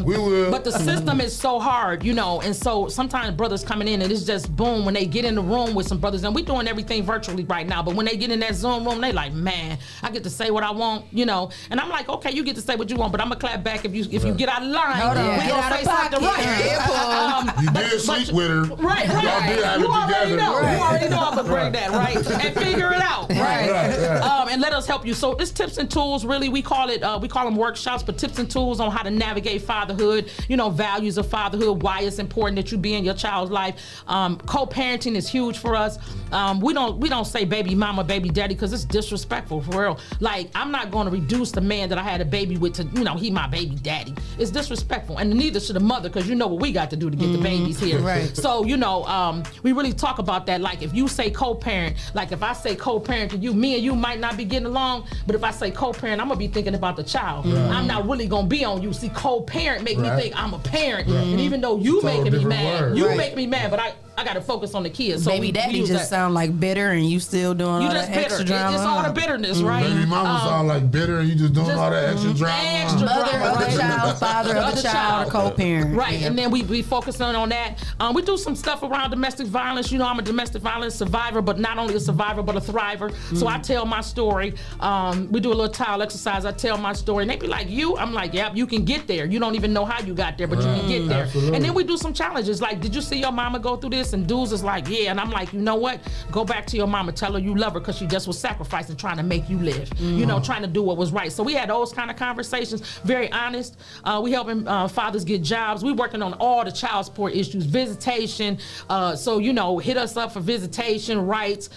We will. But the system is so hard, you know, and so sometimes brothers coming in and it's just boom when they get in the room with some brothers, and we're doing everything virtually right now. But when they get in that Zoom room, they like, man, I get to say what I want, you know. And I'm like, okay, you get to say what you want, but I'm gonna clap back if you get out of line. Hold on. We gonna say something right. You did sleep with her. Right. Y'all did have it together. You already know I'm gonna bring that, right? And figure it out, right? And let us help you. So it's tips and tools, really. We call them workshops, but tips and tools on how to navigate fatherhood, you know, values of fatherhood, why it's important that you be in your child's life. Co-parenting is huge for us. We don't say baby mama, baby daddy, because it's disrespectful, for real. Like, I'm not going to reduce the man that I had a baby with to, you know, he my baby daddy. It's disrespectful, and neither should the mother, because you know what we got to do to get the babies here. Right. So, you know, we really talk about that. Like, if you say co-parent, like if I say co-parent to you, me and you might not be getting along, but if I say co-parent, I'm gonna be thinking about the child. I'm not really gonna be on you. See, co-parent make me think I'm a parent, and even though you making me mad, you make me mad, but I gotta focus on the kids. So baby daddy just sound like bitter, and you still doing all that extra drama. It's all the bitterness, right? Baby mama sound like bitter, and you just doing all that extra drama. Mother of the child, father of the child, or co-parent. Right, and then we focus on that. We do some stuff around domestic violence. You know, I'm a domestic violence survivor, but not only a survivor, but a thriver. So I tell my story. We do a little tile exercise. I tell my story, and they be like, you? I'm like, yep, you can get there. You don't even know how you got there, but you can get there. Absolutely. And then we do some challenges, like, did you see your mama go through this? And dudes is like, yeah. And I'm like, you know what? Go back to your mama. Tell her you love her, because she just was sacrificing, trying to make you live. You know, trying to do what was right. So we had those kind of conversations, very honest. We helping fathers get jobs. We working on all the child support issues, visitation. So, you know, hit us up for visitation rights.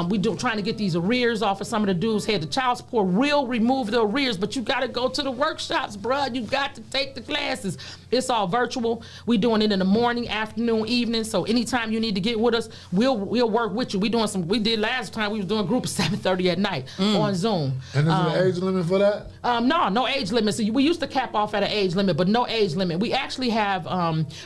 We trying to get these arrears off of some of the dudes here. The child support will remove the arrears, but you got to go to the workshops, bruh. You got to take the classes. It's all virtual. We doing it in the morning, afternoon, evening. So anytime you need to get with us, we'll work with you. We did last time, we was doing a group at 7:30 at night on Zoom. And is there an age limit for that? No age limit. So we used to cap off at an age limit, but no age limit. We actually have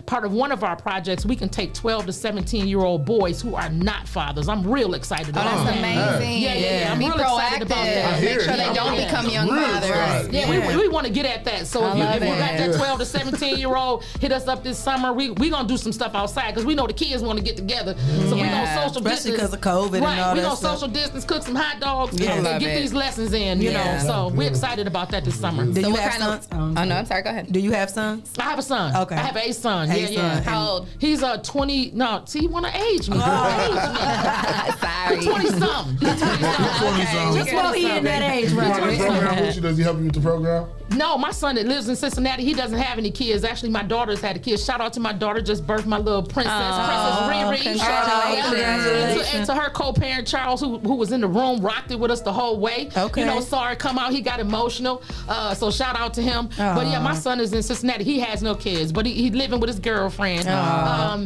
part of one of our projects, we can take 12 to 17-year-old boys who are not fathers. I'm real excited about that. That's amazing. Yeah. I'm Be real excited about that. Make sure they don't become young fathers. Yeah, we want to get at that. So if you got that 12 to 17-year-old, hit us up this summer. We going to do some stuff outside, because we know the kids want to get together. So we going to social distance. Especially because of COVID and all that. We going to social distance, cook some hot dogs, and get these lessons in, you know. So we're excited about that this summer. Do you have sons? Oh, no, I'm sorry, go ahead. Do you have sons? I have a son. Okay. I have a son. Yeah. How old? He's 20. No, see, he want to age me. Sorry. 20-something. Just while he in that age, right? Does he help you with the program? No, my son that lives in Cincinnati, he doesn't have any kids. Actually, my daughter's had a kid. Shout out to my daughter, just birthed my little princess, Princess Riri. And to her co-parent, Charles, who was in the room, rocked it with us the whole way. Okay. You know, saw her come out, he got emotional. So shout out to him. But yeah, my son is in Cincinnati. He has no kids, but he's living with his girlfriend.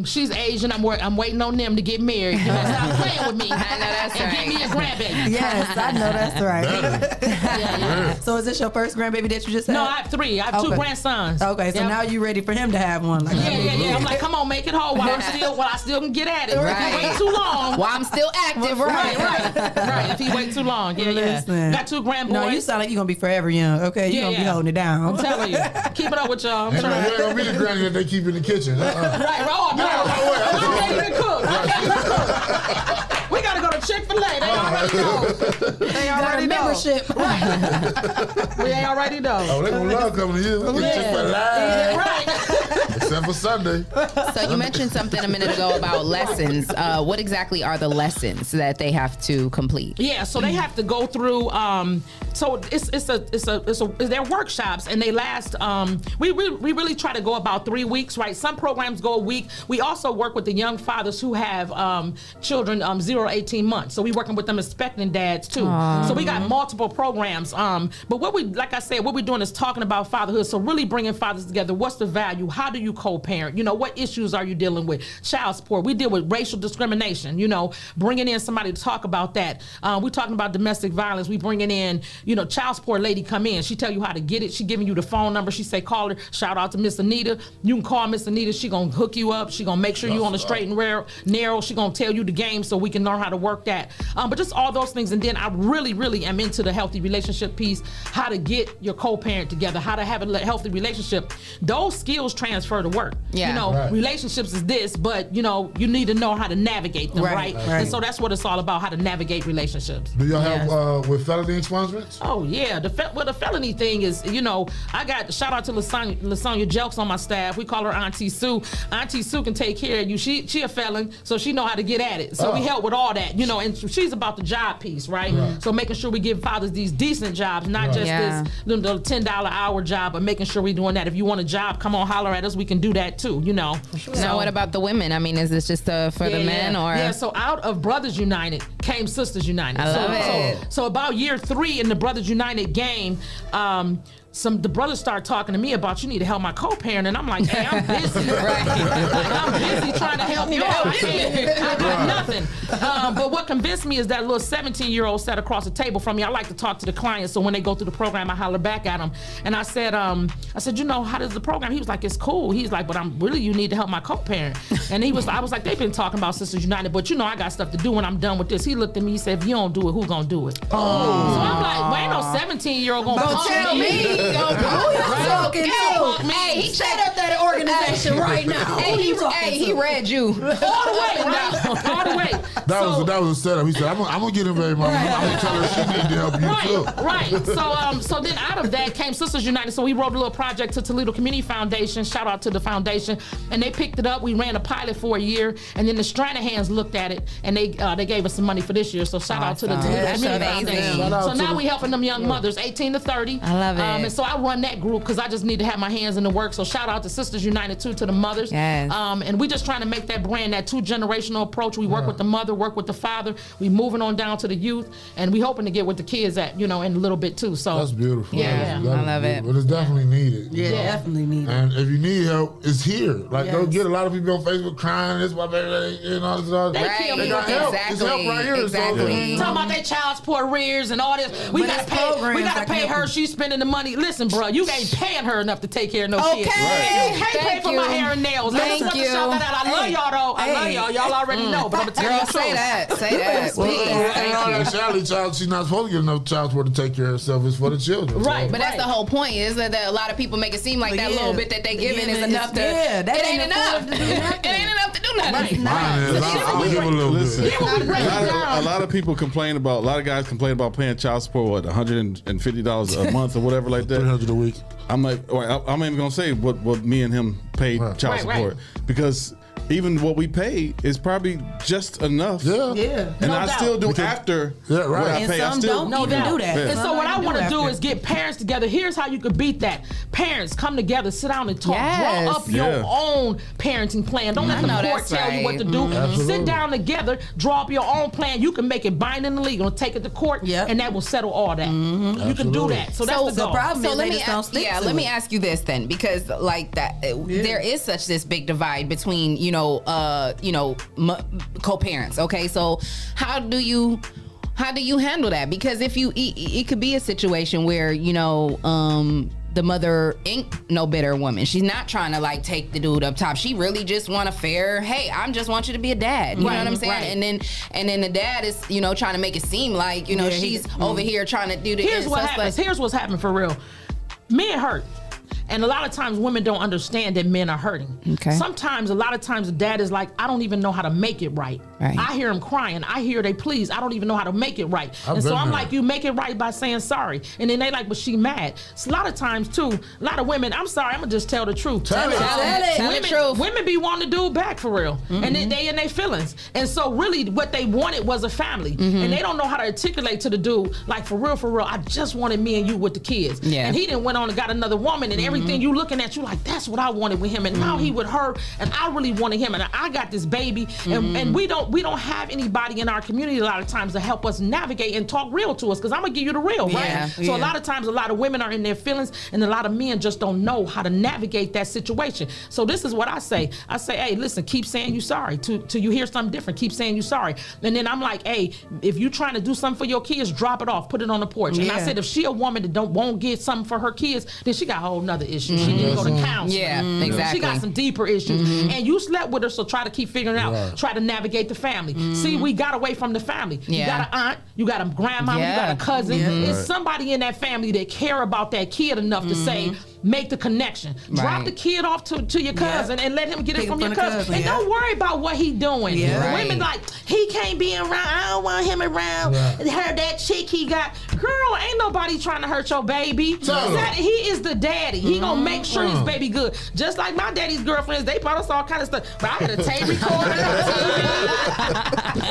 She's Asian. I'm waiting on them to get married. You know, stop playing with me. I know that's and right. get me a grandbaby. Yes, I know that's right. So is this your first grandbaby that you just just had? No, I have 3. I have 2 grandsons. Okay, so now you ready for him to have one? Like, yeah. I'm like, come on, make it whole while I still can get at it. If he wait too long, while I'm still active, right. If he wait too long, Listen. Got 2 grandboys. No, you sound like you're gonna be forever young. Okay, you're gonna be holding it down. I'm telling you, keep it up with y'all. I'm You trying. ain't gonna be the granny that they keep in the kitchen. Right, I'm ready to cook. We gotta go to Chick-fil-A. They already know. They already know. Membership. We already know. Oh, they gonna love coming to you. Look at Chick-fil-A. Right. Except for Sunday. So you mentioned something a minute ago about lessons. What exactly are the lessons that they have to complete? Yeah, so they have to go through. So they're workshops, and they last. We really try to go about 3 weeks, right? Some programs go a week. We also work with the young fathers who have children 0 to 18 months. So we working with them expecting dads too. So we got multiple programs. But like I said, what we're doing is talking about fatherhood. So really bringing fathers together. What's the value? How do you co-parent? You know, what issues are you dealing with? Child support. We deal with racial discrimination. You know, bringing in somebody to talk about that. We're talking about domestic violence. We bringing in, you know, child support lady come in. She tell you how to get it. She giving you the phone number. She say call her. Shout out to Miss Anita. You can call Miss Anita. She gonna hook you up. She gonna make sure you on the straight and narrow. She gonna tell you the game so we can learn how to work that. But just all those things. And then I really am into the healthy relationship piece. How to get your co-parent together. How to have a healthy relationship. Those skills transfer to work. Yeah. You know, relationships is this, but you know, you need to know how to navigate them, right? And so that's what it's all about, how to navigate relationships. Do y'all have with felony expungements? Oh yeah, the felony thing is, you know, I got shout out to Lasonia Jelks on my staff. We call her Auntie Sue. Auntie Sue can take care of you. She a felon, so she know how to get at it. So we help with all that, you know. And she's about the job piece, right? So making sure we give fathers these decent jobs, not just this the $10 hour job, but making sure we're doing that. If you want a job, come on, holler at us. We can do that too, you know. Now, what about the women? I mean, is this just for the men or? Yeah, so out of Brothers United came Sisters United. I love it. So about year 3 in the Brothers United game, the brothers start talking to me about, you need to help my co-parent, and I'm like, hey, I'm busy. I'm busy trying to help you out. I got nothing. But what convinced me is that little 17-year-old sat across the table from me. I like to talk to the clients, so when they go through the program, I holler back at them. And I said, you know, how does the program? He was like, it's cool. He's like, but you need to help my co-parent. And I was like, they've been talking about Sisters United, but you know, I got stuff to do when I'm done with this. He looked at me, he said, if you don't do it, who's gonna do it? So I'm like, well, ain't no 17-year-old gonna tell me. Who you talking to? Hey, he set up that organization right now. He read you all the way, right? All the way. That was a setup. He said, I'm gonna get him very much. I'm gonna tell her she need to help you too. Right. So then out of that came Sisters United. So we wrote a little project to Toledo Community Foundation. Shout out to the foundation, and they picked it up. We ran a pilot for a year, and then the Stranahan's looked at it, and they gave us some money for this year. So shout out to the Toledo Community Foundation. So now we helping them young mothers, 18 to 30. I love it. And so I run that group because I just need to have my hands in the work. So shout out to Sisters United too, to the mothers. Yes. And we just trying to make that brand, that 2-generational approach. We work with the mother, work with the father. We moving on down to the youth, and we hoping to get with the kids in a little bit too. So that's beautiful. Yeah, I love it. But it's definitely needed. Yeah, definitely needed. And if you need help, it's here. Like, go get a lot of people on Facebook crying. This is my baby, you know. They kill me. They got help. It's help right here. Exactly. Talking about their child support arrears and all this. We gotta pay her. She's spending the money. Listen, bro, you ain't paying her enough to take care of no kids. Okay. You can't pay for my hair and nails. Thank you. I love y'all though. I love y'all. Y'all already know. But I'm gonna tell you the truth. Say that. Well, child, she's not supposed to get enough child support to take care of herself. It's for the children. Right. But that's the whole point. Is that a lot of people make it seem like that little bit that they giving is enough to. It ain't enough. It ain't enough to do nothing. I'll give a little bit. A lot of people complain about. A lot of guys complain about paying child support. What, $150 a month or whatever like that. $300 a week. I'm like, I'm even gonna say what me and him paid child support because even what we pay is probably just enough. Yeah. And I still do after what I pay. And some don't even do that. And so what I want to do is get parents together. Here's how you could beat that. Parents, come together, sit down and talk. Yes. Draw up your own parenting plan. Don't let the court tell you what to do. Sit down together, draw up your own plan. You can make it binding and legal. Take it to court, and that will settle all that. You can do that. So that's the problem. So let me ask you this then, because like that, there is such this big divide between co-parents. Okay, so how do you handle that? Because if it could be a situation where the mother ain't no bitter woman. She's not trying to like take the dude up top. She really just want a fair, hey, I just want you to be a dad. You know what I'm saying? Right. And then the dad is, you know, trying to make it seem like, you know, she's over here trying to do the Here's what happens. Here's what's happening for real. Men hurt. And a lot of times women don't understand that men are hurting. Okay. Sometimes, a lot of times the dad is like, I don't even know how to make it right. I hear him crying. I hear they please. I don't even know how to make it right. And so I'm like, you make it right by saying sorry. And then they like, but she mad. So a lot of times too, a lot of women, I'm sorry, I'm gonna just tell the truth. Tell the truth. Women be wanting to do back for real. And then they in their feelings. And so really what they wanted was a family. And they don't know how to articulate to the dude, like for real, I just wanted me and you with the kids. And he then went on and got another woman and everything you looking at, you like, that's what I wanted with him. And now he with her and I really wanted him. And I got this baby. And we don't have anybody in our community a lot of times to help us navigate and talk real to us, because I'm gonna give you the real, right? So a lot of times a lot of women are in their feelings and a lot of men just don't know how to navigate that situation. So this is what I say, hey, listen, keep saying you sorry till you hear something different. Keep saying you sorry. And then I'm like, hey, if you trying to do something for your kids, drop it off, put it on the porch. And I said, if she a woman that won't get something for her kids, then she got a whole nother issue. She need to go to counseling. Exactly. She got some deeper issues. And you slept with her, so try to keep figuring out, try to navigate the family. See, we got away from the family. You got an aunt, you got a grandma, you got a cousin. It's somebody in that family that care about that kid enough to say, make the connection. Drop the kid off to your cousin and let him get it from your cousin. And don't worry about what he doing. Women like, he can't be around, I don't want him around. Her, that chick he got. Girl, ain't nobody trying to hurt your baby. He is the daddy. He gonna make sure his baby good. Just like my daddy's girlfriends, they brought us all kind of stuff. But I had a tape recorder.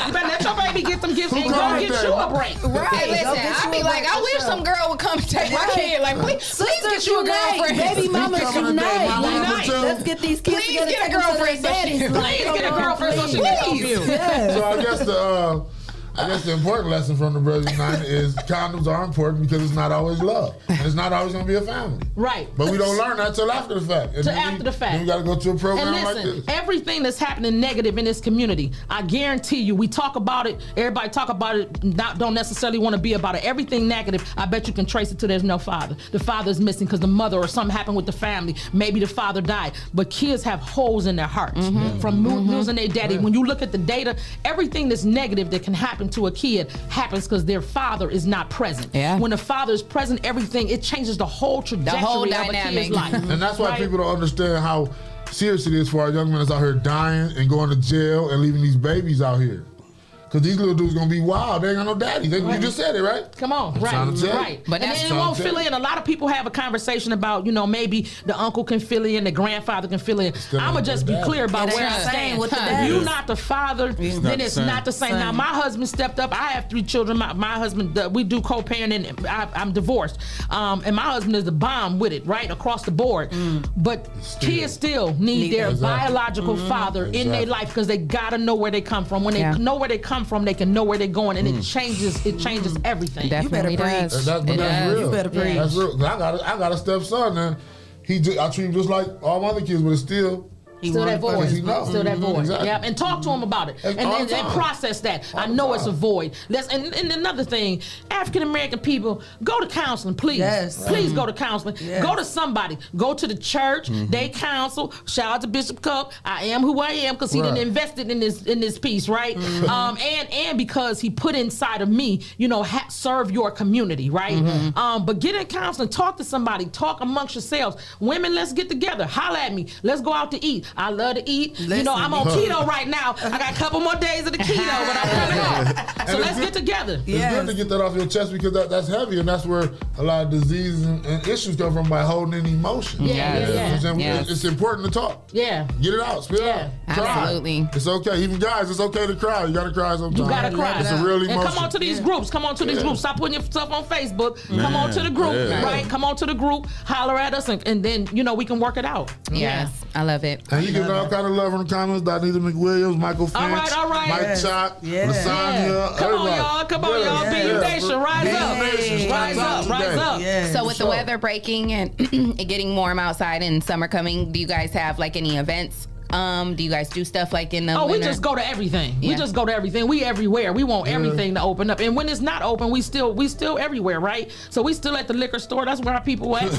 You better let your baby get them gifts and go get you a break. Right, listen, I be like, I wish some girl would come take my kid. Like, please get you a girlfriend. Baby mama unite. Let's get these kids please together. Get a girlfriend. Please get a girlfriend so she can help you. So I guess the important lesson from the Brothers United is condoms are important because it's not always love. And it's not always going to be a family. Right. But we don't learn that till after the fact. And after the fact. Then we got to go to a program and listen, like this. Everything that's happening negative in this community, I guarantee you, we talk about it, everybody talk about it, don't necessarily want to be about it. Everything negative, I bet you can trace it to there's no father. The father's missing because the mother or something happened with the family. Maybe the father died. But kids have holes in their hearts from losing their daddy. When you look at the data, everything that's negative that can happen to a kid happens because their father is not present. When the father is present, everything, it changes the whole trajectory of a kid's life. And that's why people don't understand how serious it is for our young men that's out here dying and going to jail and leaving these babies out here. Because these little dudes gonna be wild. They ain't got no daddy. You just said it, right? Come on, right. But then it won't fill in. A lot of people have a conversation about, you know, maybe the uncle can fill in, the grandfather can fill in. I'ma just be clear about where I stand. If you're not the father, then it's not the same. Now, my husband stepped up. I have 3 children. My husband, we do co-parenting. I'm divorced. And my husband is the bomb with it, right? Across the board. But kids still need their biological father in their life because they gotta know where they come from. When they know where they come from, they can know where they're going, and it changes everything. Definitely does. That's real. You better preach. That's real. I got a stepson, and I treat him just like all my other kids, but it's still. Still that void. Still that void. Exactly. Yeah, and talk to him about it, and process that. I know it's a void. And another thing, African American people, go to counseling, please. Yes. Please go to counseling. Yes. Go to somebody. Go to the church. They counsel. Shout out to Bishop Cup. I am who I am because he done invested in this piece, right? And because he put inside of me, you know, serve your community, right? But get in counseling. Talk to somebody. Talk amongst yourselves. Women, let's get together. Holla at me. Let's go out to eat. I love to eat. You know, I'm on keto right now. I got a couple more days of the keto, but I'm coming off. So let's get together. It's good to get that off your chest because that's heavy, and that's where a lot of diseases and issues come from, by holding in emotion. It's important to talk. Get it out. Spit it out. Absolutely. It's okay. Even guys, it's okay to cry. You gotta cry sometimes. You gotta cry. It's a real emotion. And come on to these groups. Come on to these groups. Stop putting yourself on Facebook. Come on to the group, right? Come on to the group. Holler at us, and then, you know, we can work it out. Yes, I love it. And you get all kind of love from the comments. Donnetta McWilliams, Michael Finch, all right. Mike Chop, Lasagna. Come on, y'all. Come on, y'all. BU Nation, rise up. Rise up. So with the weather breaking and it getting warm outside and summer coming, do you guys have like any events Do you guys do stuff like in the winter? winter? We just go to everything. Yeah. We just go to everything. We everywhere. We want everything to open up. And when it's not open, we still everywhere, right? So we still at the liquor store. That's where our people at.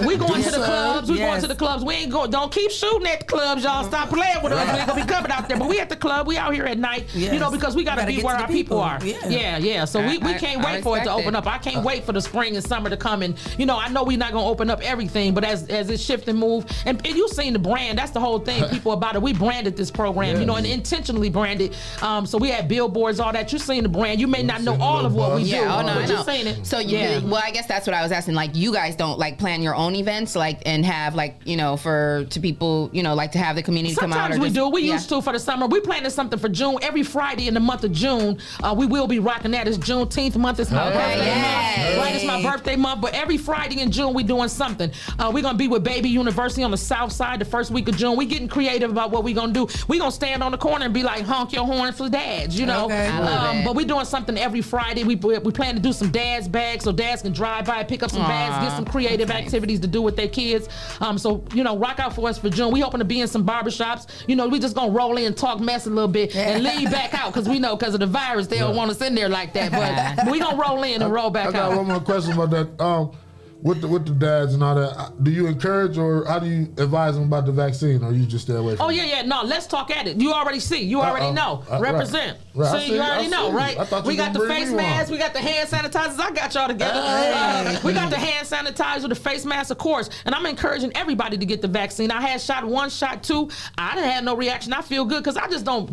We going to the clubs. We going to the clubs. We ain't going. Don't keep shooting at the clubs, y'all. Stop playing with us. We ain't gonna be coming out there. But we at the club. We out here at night. Because we gotta be where our people are. Yeah. So we can't wait for it to open up. I can't wait for the spring and summer to come. And I know we're not gonna open up everything, but as it shift and move, and you seen the brand. That's the whole thing. People about it. We branded this program, and intentionally branded. So we had billboards, all that. You seen the brand. You may not know all of what we do. But you seen it. So well, I guess that's what I was asking. Like, you guys don't like plan your own events, like, and have like to people, like to have the community come out. Sometimes we do. We used to for the summer. We planning something for June. Every Friday in the month of June, we will be rocking that. It's Juneteenth month. It's my birthday month. Right, it's my birthday month. But every Friday in June, we doing something. We're gonna be with Baby University on the South Side the first week of June. We getting creative about what we gonna do. We gonna stand on the corner and be like, honk your horn for dads, I love it. But we doing something every Friday. We plan to do some dads bags so dads can drive by, pick up some bags, get some creative activities to do with their kids. So rock out for us for June. We hoping to be in some barbershops. We just gonna roll in, talk mess a little bit, and leave back out because we know because of the virus they don't want us in there like that. But we gonna roll in and roll back out. I got one more question about that. With the dads and all that, do you encourage or how do you advise them about the vaccine, or you just stay away from it? Yeah. No, let's talk at it. You already see. You already know. Represent. Right. See, you already know, right? We got the face masks. We got the hand sanitizers. I got y'all together. We got the hand sanitizer, the face mask, of course. And I'm encouraging everybody to get the vaccine. I had shot 1, shot 2. I didn't have no reaction. I feel good because I just don't,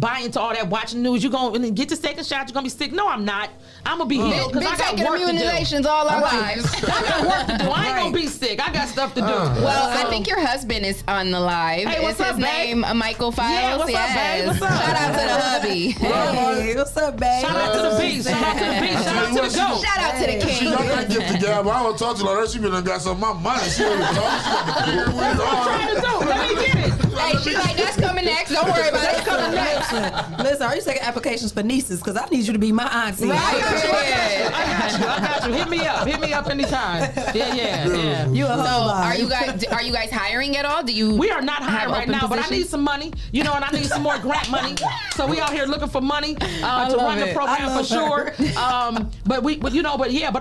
buy into all that watching news. You're going to get the second shot. You're going to be sick. No, I'm not. I'm going to be healed because I got work to do. Immunizations all our lives. I got work to do. I ain't gonna be sick. I got stuff to do. Well, I think your husband is on the live. Hey, what's is up, his babe? name Michael Files? Yeah, what's up, babe? What's up? Shout out to the hubby. Hey, what's up, babe? Shout out to the beast. Shout out to the beast. Shout out to the goat. Shout out to the king. She got that gift to gab. I don't talk to her. She been got some of my money. She already talked. What I'm trying to do? Let me get it. Hey, she's like, that's coming next. Don't worry about it. It's coming next. Listen, are you taking applications for nieces? Because I need you to be my auntie. Right. I got you. Hit me up anytime. Yeah. Are you guys hiring at all? We are not hiring right now, but I need some money, and I need some more grant money. So we out here looking for money to run the program for sure. But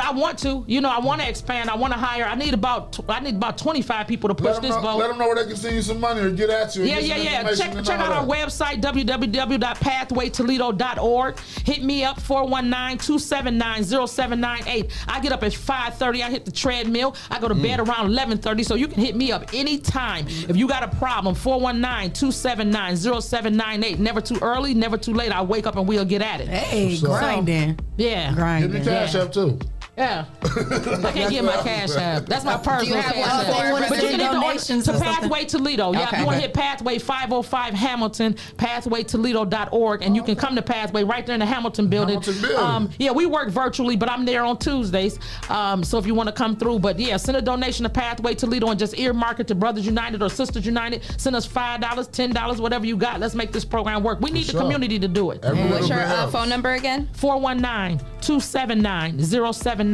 I want to, I want to expand. I want to hire. I need about 25 people to push this boat. Let them know where they can send you some money or get at you. Yeah. Check out our website, www.pathwaytoledo.org. Hit me up, 419-279-0798. I get up at 5:30. I hit the treadmill. I go to bed around 11:30, so you can hit me up anytime. If you got a problem, 419-279-0798. Never too early, never too late. I wake up and we'll get at it. Hey, grinding. Yeah. Give me cash up too. Yeah. I can't get my cash app. That's my personal cash app. But you can hit donations to Pathway Toledo. Yeah, if you want to hit Pathway 505 Hamilton, pathwaytoledo.org, and you can come to Pathway right there in the Hamilton building. We work virtually, but I'm there on Tuesdays. So if you want to come through, send a donation to Pathway Toledo and just earmark it to Brothers United or Sisters United. Send us $5, $10, whatever you got. Let's make this program work. We need the community to do it. What's your phone number again? 419-279-0798.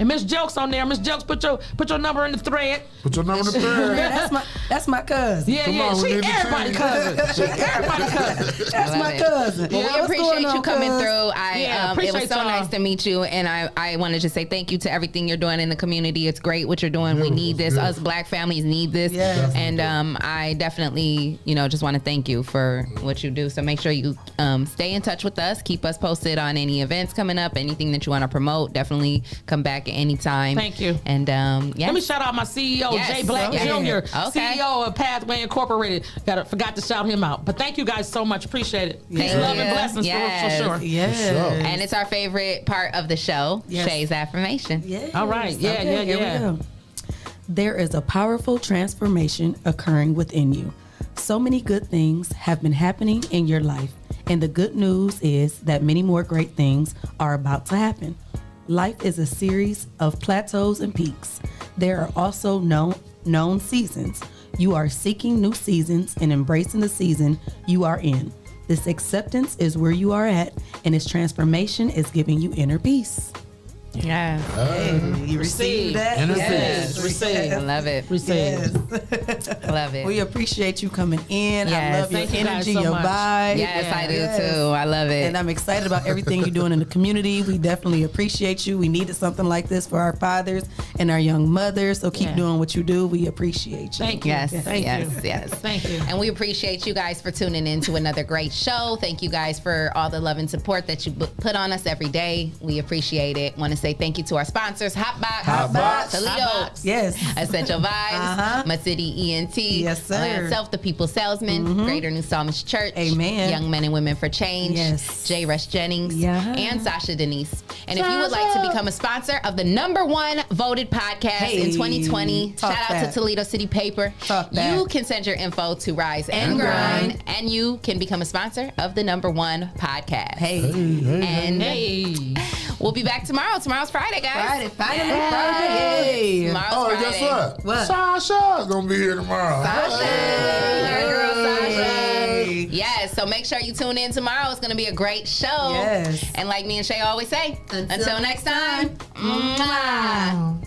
And Miss Jokes on there. Miss Jokes, put your number in the thread. Put your number in the thread. That's my cousin. Yeah. She everybody's cousin. That's my cousin. Well, we appreciate you coming through. It was so nice to meet you, and I wanted to say thank you to everything you're doing in the community. It's great what you're doing. We need this. Us Black families need this. Yes. And I definitely, just want to thank you for what you do. So make sure you stay in touch with us. Keep us posted on any events coming up, anything that you want to promote. Definitely come back anytime. Thank you. And let me shout out my CEO, Jay Black Jr., CEO of Pathway Incorporated. Forgot to shout him out. But thank you guys so much. Appreciate it. Peace, love, and blessings for sure. Yeah. And it's our favorite part of the show, Shae's affirmation. Yeah. All right. Yeah. There is a powerful transformation occurring within you. So many good things have been happening in your life. And the good news is that many more great things are about to happen. Life is a series of plateaus and peaks. There are also known seasons. You are seeking new seasons and embracing the season you are in. This acceptance is where you are at, and its transformation is giving you inner peace. Yeah. You received that? Yes. Receive. I love it. Receive. I love it. We appreciate you coming in. Yes. I love your Thank you guys energy, so your much. vibe. Yes, I do too. I love it. And I'm excited about everything you're doing in the community. We definitely appreciate you. We needed something like this for our fathers and our young mothers. So keep doing what you do. We appreciate you. Thank you. Yes, Thank yes, you. yes. Thank you. And we appreciate you guys for tuning in to another great show. Thank you guys for all the love and support that you put on us every day. We appreciate it. Want to say thank you to our sponsors, Hotbox, Toledo, yes, Essential Vibes, My City ENT, yes, sir, Land Self, The People Salesman, Greater New Psalmist Church, Amen, Young Men and Women for Change, yes, J. Rush Jennings, and Sasha Denise. And if you would like to become a sponsor of the #1 voted podcast in 2020, shout out to Toledo City Paper. You can send your info to Rise and Grind, and you can become a sponsor of the #1 podcast. We'll be back tomorrow. Tomorrow's Friday, guys. Friday. Tomorrow's Friday. Guess what? Sasha's gonna be here tomorrow. Sasha. Yes, so make sure you tune in tomorrow. It's gonna be a great show. Yes. And like me and Shae always say, until next time. Mwah.